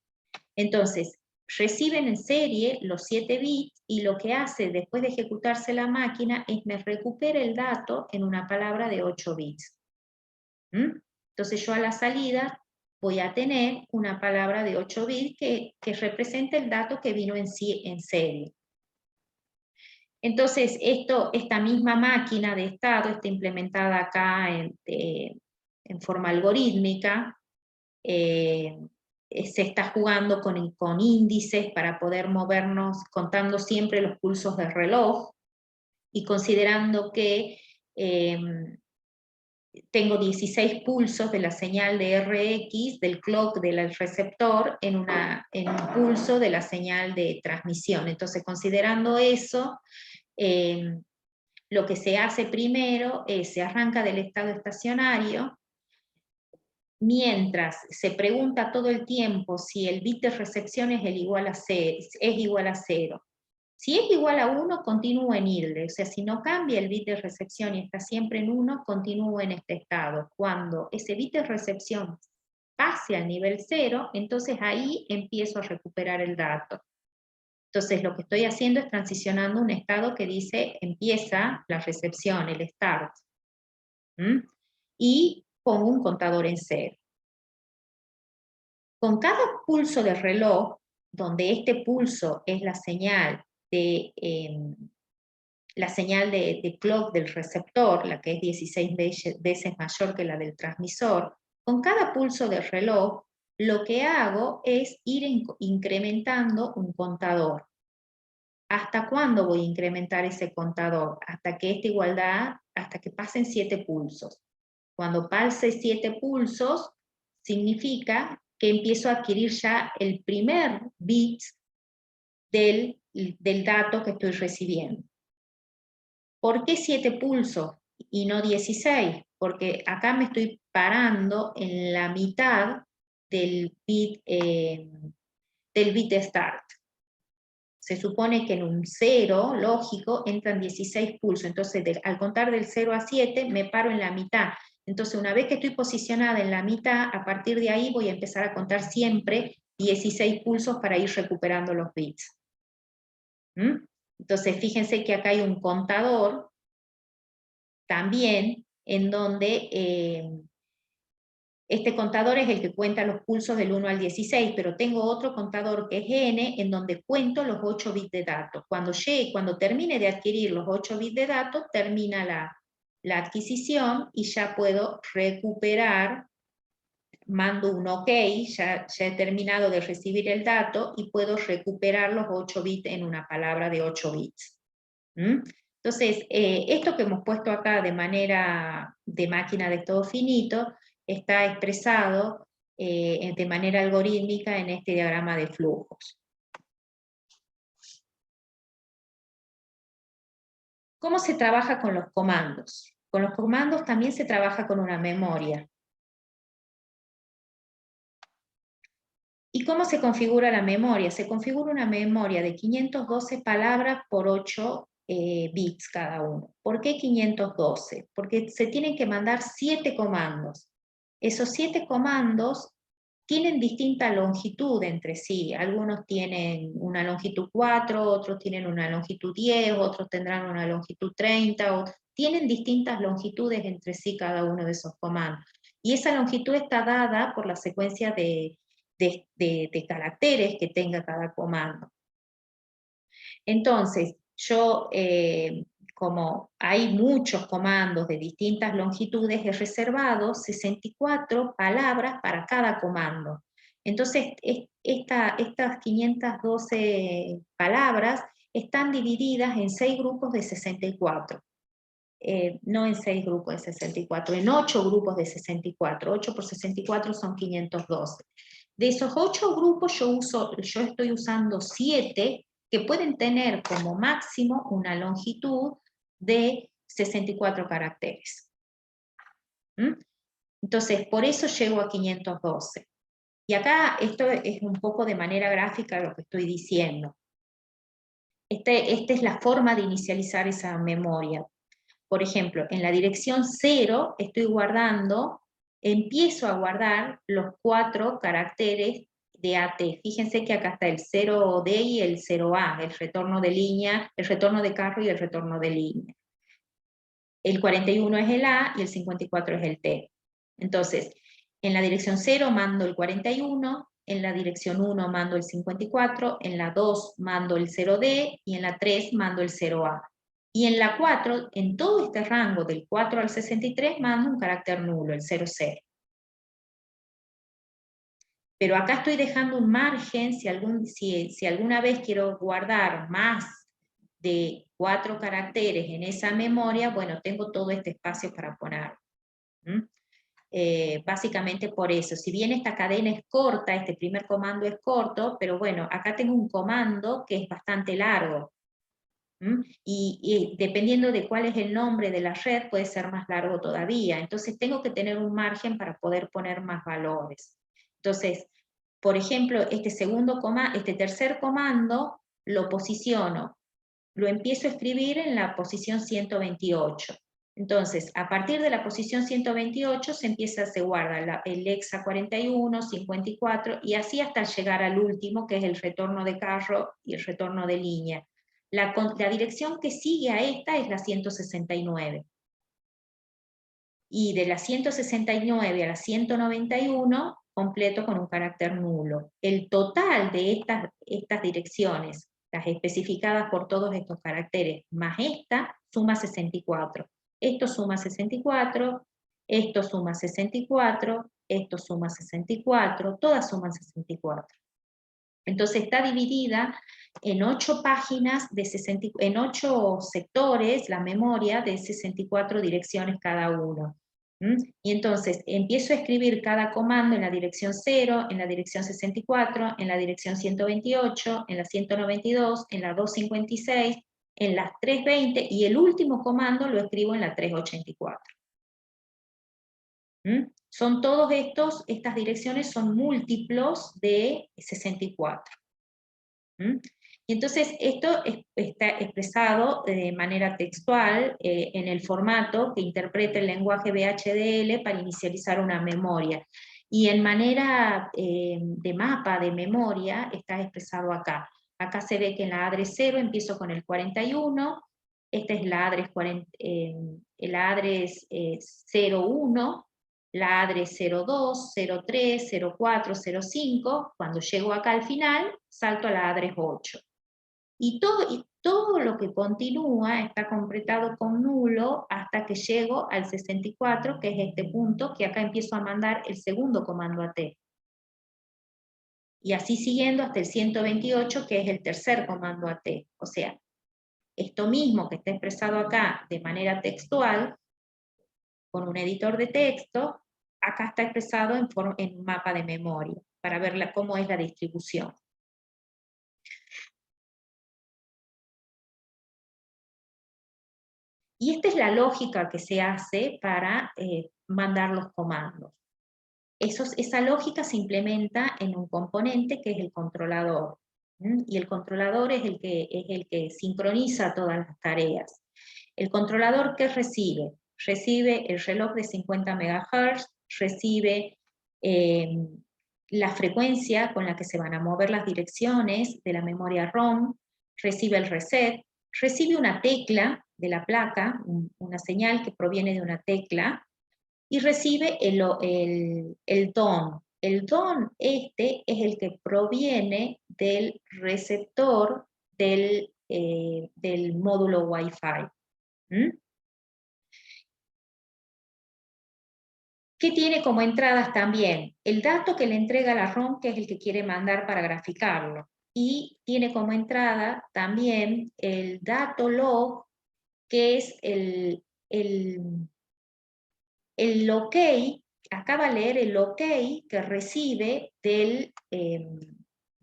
Entonces, reciben en serie los 7 bits y lo que hace después de ejecutarse la máquina es me recupera el dato en una palabra de 8 bits. Entonces yo a la salida voy a tener una palabra de 8 bits que representa el dato que vino en serie. Entonces, esta misma máquina de estado está implementada acá en forma algorítmica, se está jugando con índices para poder movernos, contando siempre los pulsos del reloj, y considerando que tengo 16 pulsos de la señal de RX, del clock del receptor, en un pulso de la señal de transmisión. Entonces, considerando eso, lo que se hace primero es, se arranca del estado estacionario, mientras se pregunta todo el tiempo si el bit de recepción es igual a 0. Si es igual a 1, continúo en idle, o sea, si no cambia el bit de recepción y está siempre en 1, continúo en este estado. Cuando ese bit de recepción pase al nivel 0, entonces ahí empiezo a recuperar el dato. Entonces lo que estoy haciendo es transicionando un estado que dice empieza la recepción, el start. Y pongo un contador en 0. Con cada pulso de reloj, donde este pulso es la señal de clock del receptor, la que es 16 veces mayor que la del transmisor, con cada pulso de reloj, lo que hago es ir incrementando un contador. ¿Hasta cuándo voy a incrementar ese contador? Hasta que esta igualdad, hasta que pasen 7 pulsos. Cuando pase 7 pulsos, significa que empiezo a adquirir ya el primer bit del dato que estoy recibiendo. ¿Por qué 7 pulsos y no 16? Porque acá me estoy parando en la mitad del bit de start. Se supone que en un 0, lógico, entran 16 pulsos. Entonces, al contar del 0 a 7, me paro en la mitad. Entonces, una vez que estoy posicionada en la mitad, a partir de ahí voy a empezar a contar siempre 16 pulsos para ir recuperando los bits. Entonces, fíjense que acá hay un contador también en donde este contador es el que cuenta los pulsos del 1 al 16, pero tengo otro contador que es n, en donde cuento los 8 bits de datos. Cuando termine de adquirir los 8 bits de datos, termina la adquisición y ya puedo recuperar, mando un OK, ya he terminado de recibir el dato y puedo recuperar los 8 bits en una palabra de 8 bits. Entonces, esto que hemos puesto acá de manera de máquina de estado finito, está expresado de manera algorítmica en este diagrama de flujos. ¿Cómo se trabaja con los comandos? Con los comandos también se trabaja con una memoria. ¿Y cómo se configura la memoria? Se configura una memoria de 512 palabras por 8 bits cada uno. ¿Por qué 512? Porque se tienen que mandar 7 comandos. Esos 7 comandos tienen distinta longitud entre sí. Algunos tienen una longitud 4, otros tienen una longitud 10, otros tendrán una longitud 30, tienen distintas longitudes entre sí cada uno de esos comandos. Y esa longitud está dada por la secuencia de caracteres que tenga cada comando. Entonces, yo, como hay muchos comandos de distintas longitudes, he reservado 64 palabras para cada comando. Entonces, estas 512 palabras están divididas en 6 grupos de 64. No en 6 grupos de 64, en 8 grupos de 64. 8 por 64 son 512. De esos 8 grupos yo estoy usando 7 que pueden tener como máximo una longitud de 64 caracteres. Entonces, por eso llego a 512. Y acá esto es un poco de manera gráfica lo que estoy diciendo. Esta es la forma de inicializar esa memoria. Por ejemplo, en la dirección 0 empiezo a guardar los 4 caracteres de AT. Fíjense que acá está el 0D y el 0A, el retorno de línea, el retorno de carro y el retorno de línea. El 41 es el A y el 54 es el T. Entonces, en la dirección 0 mando el 41, en la dirección 1 mando el 54, en la 2 mando el 0D y en la 3 mando el 0A. Y en la 4, en todo este rango del 4 al 63, mando un carácter nulo, el 00. Pero acá estoy dejando un margen, si alguna vez quiero guardar más de 4 caracteres en esa memoria, bueno, tengo todo este espacio para poner. Básicamente por eso, si bien esta cadena es corta, este primer comando es corto, pero bueno, acá tengo un comando que es bastante largo. Y dependiendo de cuál es el nombre de la red, puede ser más largo todavía. Entonces tengo que tener un margen para poder poner más valores. Entonces, por ejemplo, este tercer comando lo posiciono, lo empiezo a escribir en la posición 128. Entonces, a partir de la posición 128 se guarda el hexa 41, 54, y así hasta llegar al último, que es el retorno de carro y el retorno de línea. La dirección que sigue a esta es la 169. Y de la 169 a la 191, completo con un carácter nulo. El total de estas direcciones, las especificadas por todos estos caracteres, más esta, suma 64. Esto suma 64, esto suma 64, esto suma 64, todas suman 64. Entonces está dividida en 8 páginas, en 8 sectores, la memoria de 64 direcciones cada uno. Y entonces empiezo a escribir cada comando en la dirección 0, en la dirección 64, en la dirección 128, en la 192, en la 256, en las 320, y el último comando lo escribo en la 384. Son todos estas direcciones son múltiplos de 64. Y entonces esto está expresado de manera textual en el formato que interpreta el lenguaje VHDL para inicializar una memoria. Y en manera de mapa de memoria está expresado acá. Acá se ve que en la address 0 empiezo con el 41, esta es la address, la address 01, la address 02, 03, 04, 05, cuando llego acá al final, salto a la address 8. Y todo lo que continúa está completado con nulo hasta que llego al 64, que es este punto, que acá empiezo a mandar el segundo comando AT. Y así siguiendo hasta el 128, que es el tercer comando AT. O sea, esto mismo que está expresado acá de manera textual, con un editor de texto, acá está expresado en un mapa de memoria, para ver cómo es la distribución. Y esta es la lógica que se hace para mandar los comandos. Esa lógica se implementa en un componente que es el controlador. Y el controlador es el que sincroniza todas las tareas. ¿El controlador qué recibe? Recibe el reloj de 50 MHz, recibe la frecuencia con la que se van a mover las direcciones de la memoria ROM, recibe el reset, recibe una tecla de la placa, una señal que proviene de una tecla, y recibe el DON. El DON es el que proviene del receptor del módulo Wi-Fi. ¿Qué tiene como entradas también? El dato que le entrega la ROM, que es el que quiere mandar para graficarlo. Y tiene como entrada también el dato log, que es el OK, acaba de leer el OK que recibe de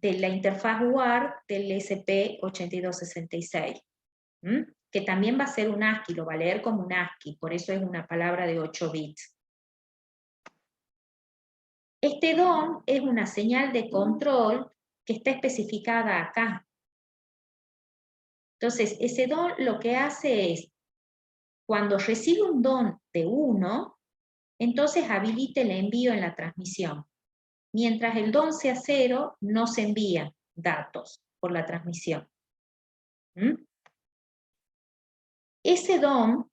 la interfaz UART del SP8266, que también va a ser un ASCII, lo va a leer como un ASCII, por eso es una palabra de 8 bits. Este DON es una señal de control que está especificada acá. Entonces, ese DON lo que hace es, cuando recibe un DON de 1, entonces habilita el envío en la transmisión. Mientras el DON sea 0, no se envían datos por la transmisión. Ese DON,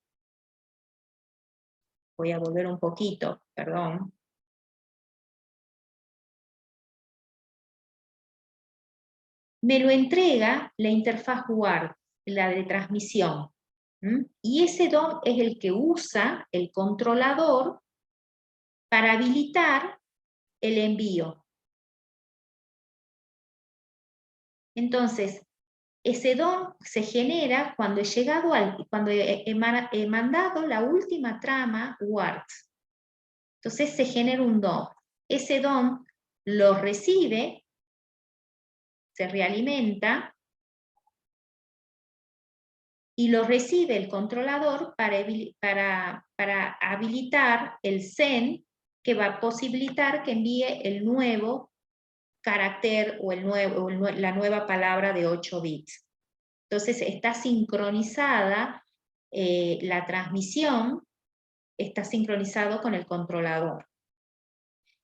voy a volver un poquito, perdón. Me lo entrega la interfaz UART, la de transmisión. Y ese DOM es el que usa el controlador para habilitar el envío. Entonces, ese DOM se genera cuando he mandado la última trama UART. Entonces se genera un DOM. Ese DOM lo recibe, se realimenta, y lo recibe el controlador para habilitar el SEND, que va a posibilitar que envíe el nuevo carácter o la nueva palabra de 8 bits. Entonces está sincronizada la transmisión está sincronizado con el controlador.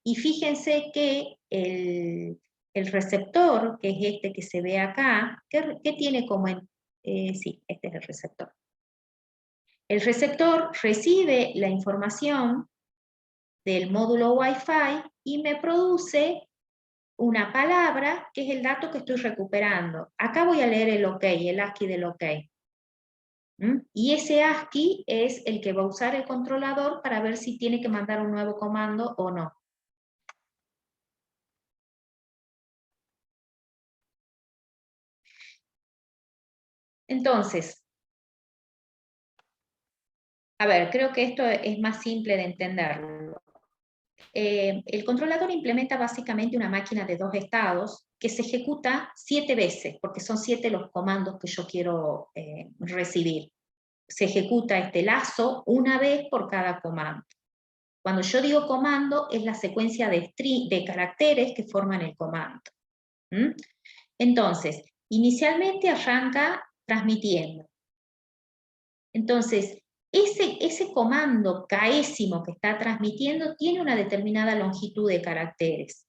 Y fíjense que el receptor, que es este que se ve acá, ¿qué tiene como sí, este es el receptor. El receptor recibe la información del módulo Wi-Fi y me produce una palabra que es el dato que estoy recuperando. Acá voy a leer el OK, el ASCII del OK. Y ese ASCII es el que va a usar el controlador para ver si tiene que mandar un nuevo comando o no. Entonces, a ver, creo que esto es más simple de entenderlo. El controlador implementa básicamente una máquina de 2 estados que se ejecuta 7 veces, porque son 7 los comandos que yo quiero recibir. Se ejecuta este lazo una vez por cada comando. Cuando yo digo comando, es la secuencia de caracteres que forman el comando. Entonces, inicialmente arranca transmitiendo. Entonces, ese comando caésimo que está transmitiendo tiene una determinada longitud de caracteres.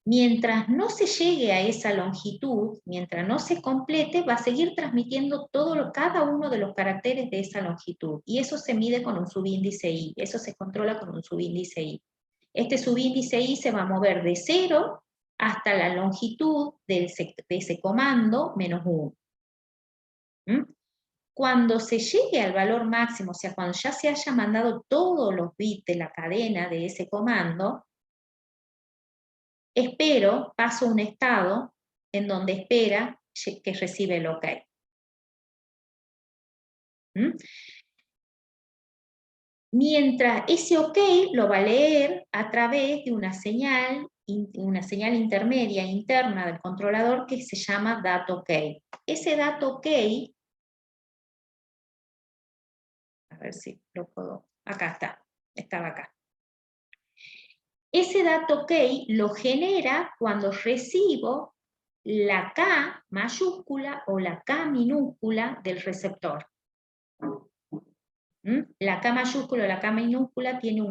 Mientras no se llegue a esa longitud, mientras no se complete, va a seguir transmitiendo cada uno de los caracteres de esa longitud. Y eso se mide con un subíndice I, eso se controla con un subíndice I. Este subíndice I se va a mover de 0 hasta la longitud de ese comando menos 1. Cuando se llegue al valor máximo, o sea, cuando ya se haya mandado todos los bits de la cadena de ese comando, paso un estado en donde espera que recibe el OK. Mientras ese OK lo va a leer a través de una señal intermedia interna del controlador que se llama dato OK. Ese dato OK, a ver si lo puedo, acá está, estaba acá. Ese dato OK lo genera cuando recibo la K mayúscula o la K minúscula del receptor. La K mayúscula o la K minúscula tiene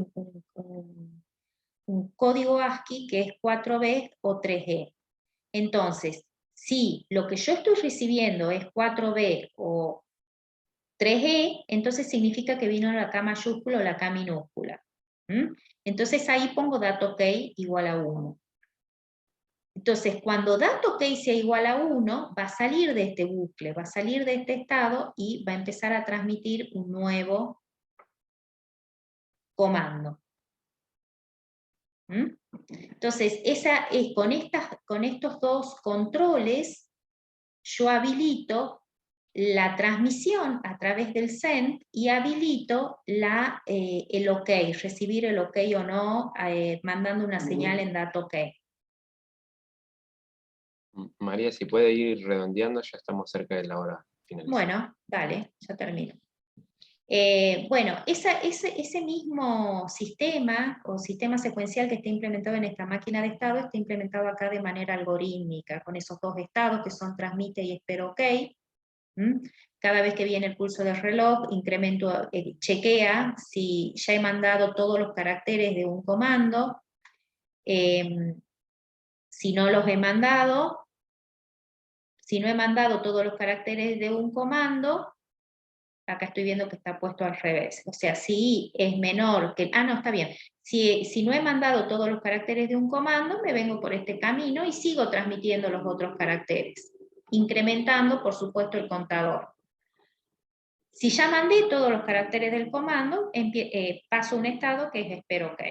un código ASCII que es 4B o 3E. Entonces, si lo que yo estoy recibiendo es 4B o 3E, entonces significa que vino la K mayúscula o la K minúscula. Entonces ahí pongo dato OK igual a 1. Entonces, cuando dato OK sea igual a 1, va a salir de este bucle, va a salir de este estado y va a empezar a transmitir un nuevo comando. Entonces, con estos dos controles, yo habilito la transmisión a través del send y habilito el OK, recibir el OK o no, mandando una señal en dato OK. María, si puede ir redondeando, ya estamos cerca de la hora final. Bueno, dale, ya termino. Bueno, ese mismo sistema o sistema secuencial que está implementado en esta máquina de estado está implementado acá de manera algorítmica, con esos dos estados que son transmite y espero OK. Cada vez que viene el pulso del reloj, chequea si ya he mandado todos los caracteres de un comando. Si no los he mandado, si no he mandado todos los caracteres de un comando, acá estoy viendo que está puesto al revés. O sea, si es menor que... no, está bien. Si no he mandado todos los caracteres de un comando, me vengo por este camino y sigo transmitiendo los otros caracteres, incrementando, por supuesto, el contador. Si ya mandé todos los caracteres del comando, paso un estado que es espero OK.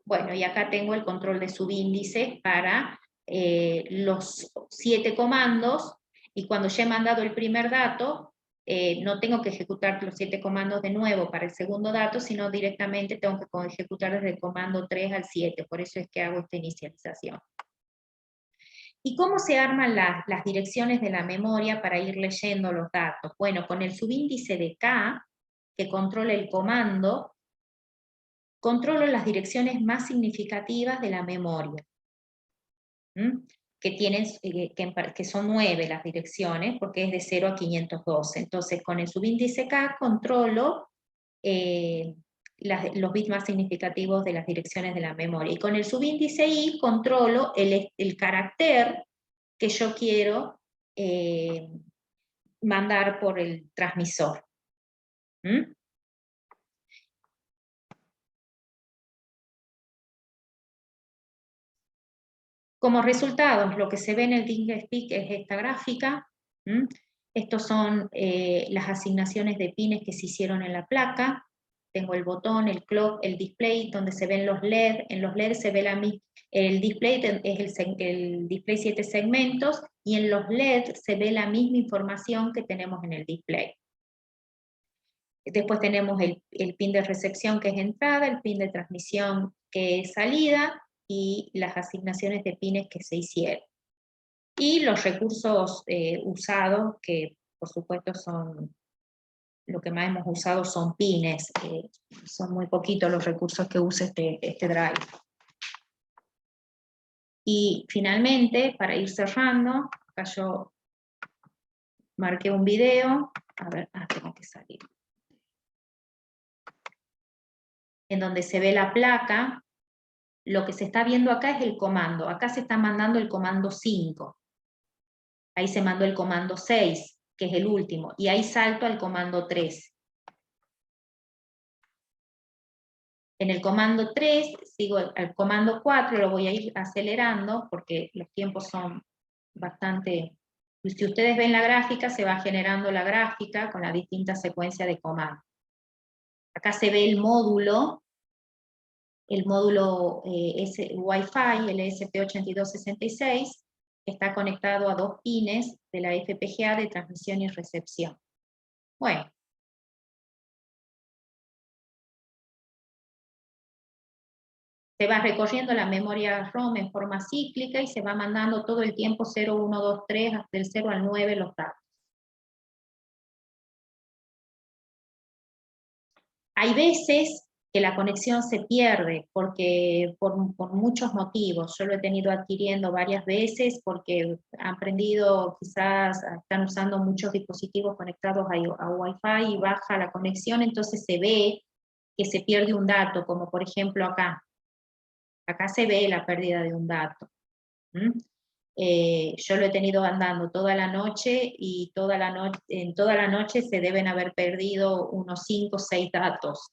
Bueno, y acá tengo el control de subíndice para los 7 comandos, y cuando ya he mandado el primer dato, no tengo que ejecutar los 7 comandos de nuevo para el segundo dato, sino directamente tengo que ejecutar desde el comando 3 al 7, por eso es que hago esta inicialización. ¿Y cómo se arman las direcciones de la memoria para ir leyendo los datos? Bueno, con el subíndice de K, que controla el comando, controlo las direcciones más significativas de la memoria. que son 9 las direcciones, porque es de 0 a 512. Entonces, con el subíndice K controlo los bits más significativos de las direcciones de la memoria. Y con el subíndice I controlo el carácter que yo quiero mandar por el transmisor. ¿Mm? Como resultados, lo que se ve en el DigSpeak es esta gráfica. Estos son las asignaciones de pines que se hicieron en la placa. Tengo el botón, el clock, el display, donde se ven los LED. En los LED se ve el display, es el display 7 segmentos, y en los LED se ve la misma información que tenemos en el display. Después tenemos el pin de recepción, que es entrada, el pin de transmisión, que es salida, y las asignaciones de pines que se hicieron. Y los recursos usados, que por supuesto son, lo que más hemos usado son pines, son muy poquitos los recursos que usa este drive. Y finalmente, para ir cerrando, acá yo marqué un video, a ver, tengo que salir, en donde se ve la placa. Lo que se está viendo acá es el comando, acá se está mandando el comando 5, ahí se mandó el comando 6, que es el último, y ahí salto al comando 3. En el comando 3, sigo al comando 4, lo voy a ir acelerando, porque los tiempos son bastante... Si ustedes ven la gráfica, se va generando la gráfica con la distinta secuencia de comandos. Acá se ve el módulo Wi-Fi, el ESP8266, que está conectado a 2 pines de la FPGA de transmisión y recepción. Bueno. Se va recorriendo la memoria ROM en forma cíclica y se va mandando todo el tiempo 0, 1, 2, 3, del 0 al 9 los datos. Hay veces que la conexión se pierde por muchos motivos. Yo lo he tenido adquiriendo varias veces porque han aprendido, quizás están usando muchos dispositivos conectados a Wi-Fi y baja la conexión, entonces se ve que se pierde un dato, como por ejemplo acá. Acá se ve la pérdida de un dato. Yo lo he tenido andando toda la noche y en toda la noche se deben haber perdido unos 5 o 6 datos.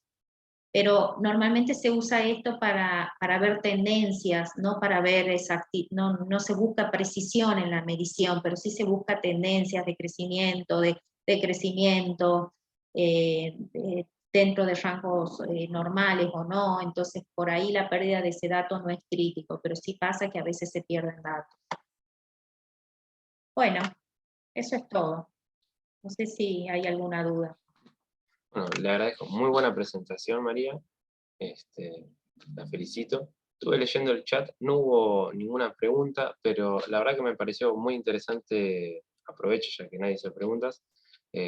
Pero normalmente se usa esto para ver tendencias, no para ver no se busca precisión en la medición, pero sí se busca tendencias de crecimiento, de crecimiento, dentro de rangos normales o no. Entonces por ahí la pérdida de ese dato no es crítico, pero sí pasa que a veces se pierden datos. Bueno, eso es todo. No sé si hay alguna duda. Bueno, le agradezco. Muy buena presentación, María. La felicito. Estuve leyendo el chat, no hubo ninguna pregunta, pero la verdad que me pareció muy interesante, aprovecho ya que nadie hace preguntas,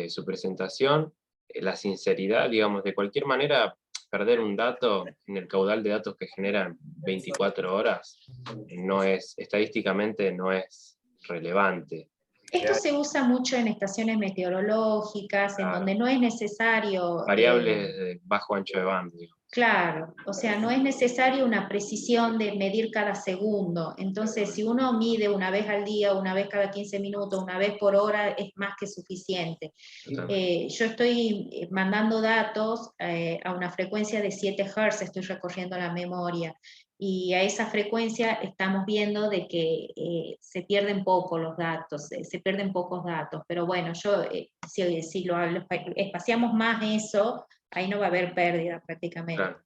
su presentación, la sinceridad, digamos, de cualquier manera, perder un dato en el caudal de datos que generan 24 horas, estadísticamente no es relevante. Esto se usa mucho en estaciones meteorológicas, en donde no es necesario... Variables de bajo ancho de banda. Claro, o sea, no es necesario una precisión de medir cada segundo. Entonces, si uno mide una vez al día, una vez cada 15 minutos, una vez por hora, es más que suficiente. Yo estoy mandando datos a una frecuencia de 7 Hz, estoy recorriendo la memoria. Y a esa frecuencia estamos viendo de que se pierden poco los datos, se pierden pocos datos. Pero bueno, si lo espaciamos más eso, ahí no va a haber pérdida prácticamente. Claro.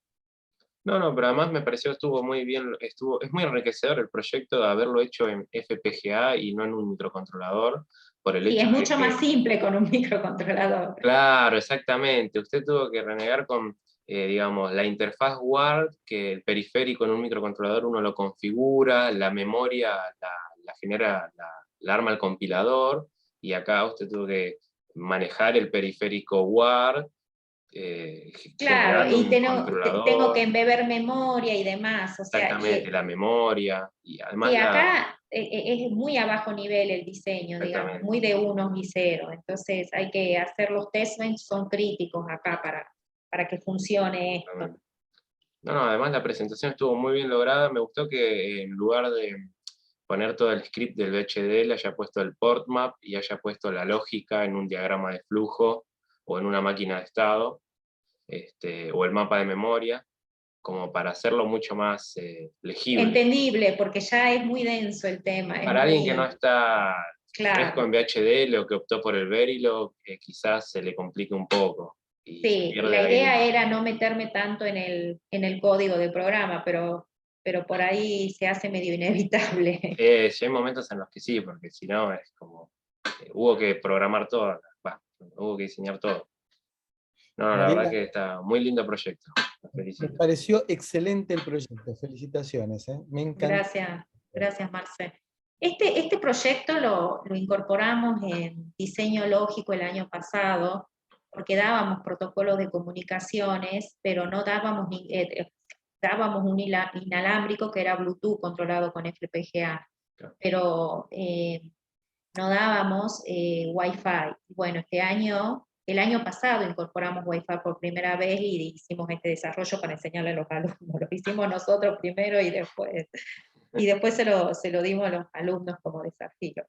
No, pero además me pareció estuvo muy bien, es muy enriquecedor el proyecto de haberlo hecho en FPGA y no en un microcontrolador, por el hecho es mucho más simple con un microcontrolador. Claro, exactamente. Usted tuvo que renegar con, digamos, la interfaz WARD, que el periférico en un microcontrolador uno lo configura, la memoria la genera, la arma el compilador, y acá usted tuvo que manejar el periférico WARD, claro, y tengo que controlador, embeber memoria y demás. O sea, exactamente, la memoria, y además acá es muy a bajo nivel el diseño, digamos, muy de unos y ceros. Entonces hay que hacer los test bench, son críticos acá para que funcione esto. No, no, además la presentación estuvo muy bien lograda. Me gustó que en lugar de poner todo el script del VHD, le haya puesto el port map y haya puesto la lógica en un diagrama de flujo o en una máquina de estado, o el mapa de memoria, como para hacerlo mucho más legible. Entendible, porque ya es muy denso el tema. Para alguien que no está fresco claro. en VHD, lo que optó por el Verilog, quizás se le complique un poco. Y Sí, la idea era no meterme tanto en el código del programa, pero por ahí se hace medio inevitable. Sí, hay momentos en los que sí, porque si no es como, hubo que programar todo, hubo que diseñar todo. No, la verdad que está muy lindo proyecto. Me pareció excelente el proyecto, felicitaciones, me encanta. Gracias Marce. Este proyecto lo incorporamos en diseño lógico el año pasado, porque dábamos protocolos de comunicaciones, pero no dábamos, dábamos un inalámbrico que era Bluetooth controlado con FPGA, Claro. pero no dábamos Wi-Fi. Bueno, el año pasado incorporamos Wi-Fi por primera vez y hicimos este desarrollo para enseñarle a los alumnos. Lo hicimos nosotros primero y después se lo dimos a los alumnos como desafío.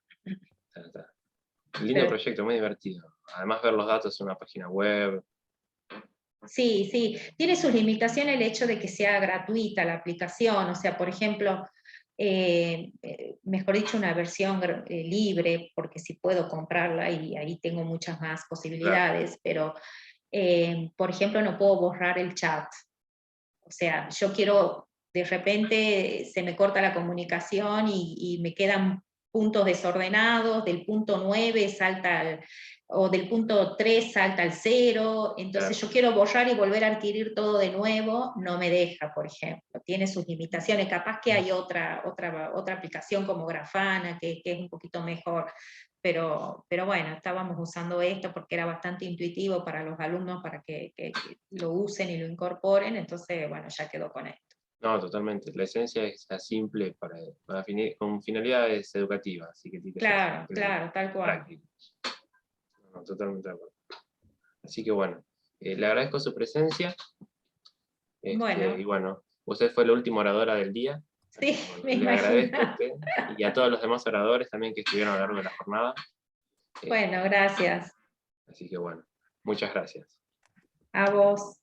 Lindo proyecto, muy divertido. Además ver los datos en una página web. Sí, sí. Tiene sus limitaciones el hecho de que sea gratuita la aplicación. O sea, por ejemplo, mejor dicho, una versión libre, porque sí puedo comprarla y ahí tengo muchas más posibilidades, pero, por ejemplo, no puedo borrar el chat. O sea, yo quiero, de repente se me corta la comunicación y me quedan puntos desordenados, del punto 9 o del punto 3 salta al 0, entonces yo quiero borrar y volver a adquirir todo de nuevo, no me deja, por ejemplo, tiene sus limitaciones, capaz que hay otra aplicación como Grafana que es un poquito mejor, pero bueno, estábamos usando esto porque era bastante intuitivo para los alumnos para que lo usen y lo incorporen, entonces bueno, ya quedó con esto. No, totalmente. La esencia es simple con finalidades educativas. Así que tiene que ser Claro, tal cual. práctico. No, totalmente de acuerdo. Así que bueno, le agradezco su presencia. Bueno. Y bueno, usted fue la última oradora del día. Sí, Bueno, me le agradezco a imagino. usted y a todos los demás oradores también que estuvieron a lo largo de la jornada. Bueno, gracias. Así que bueno, muchas gracias. A vos.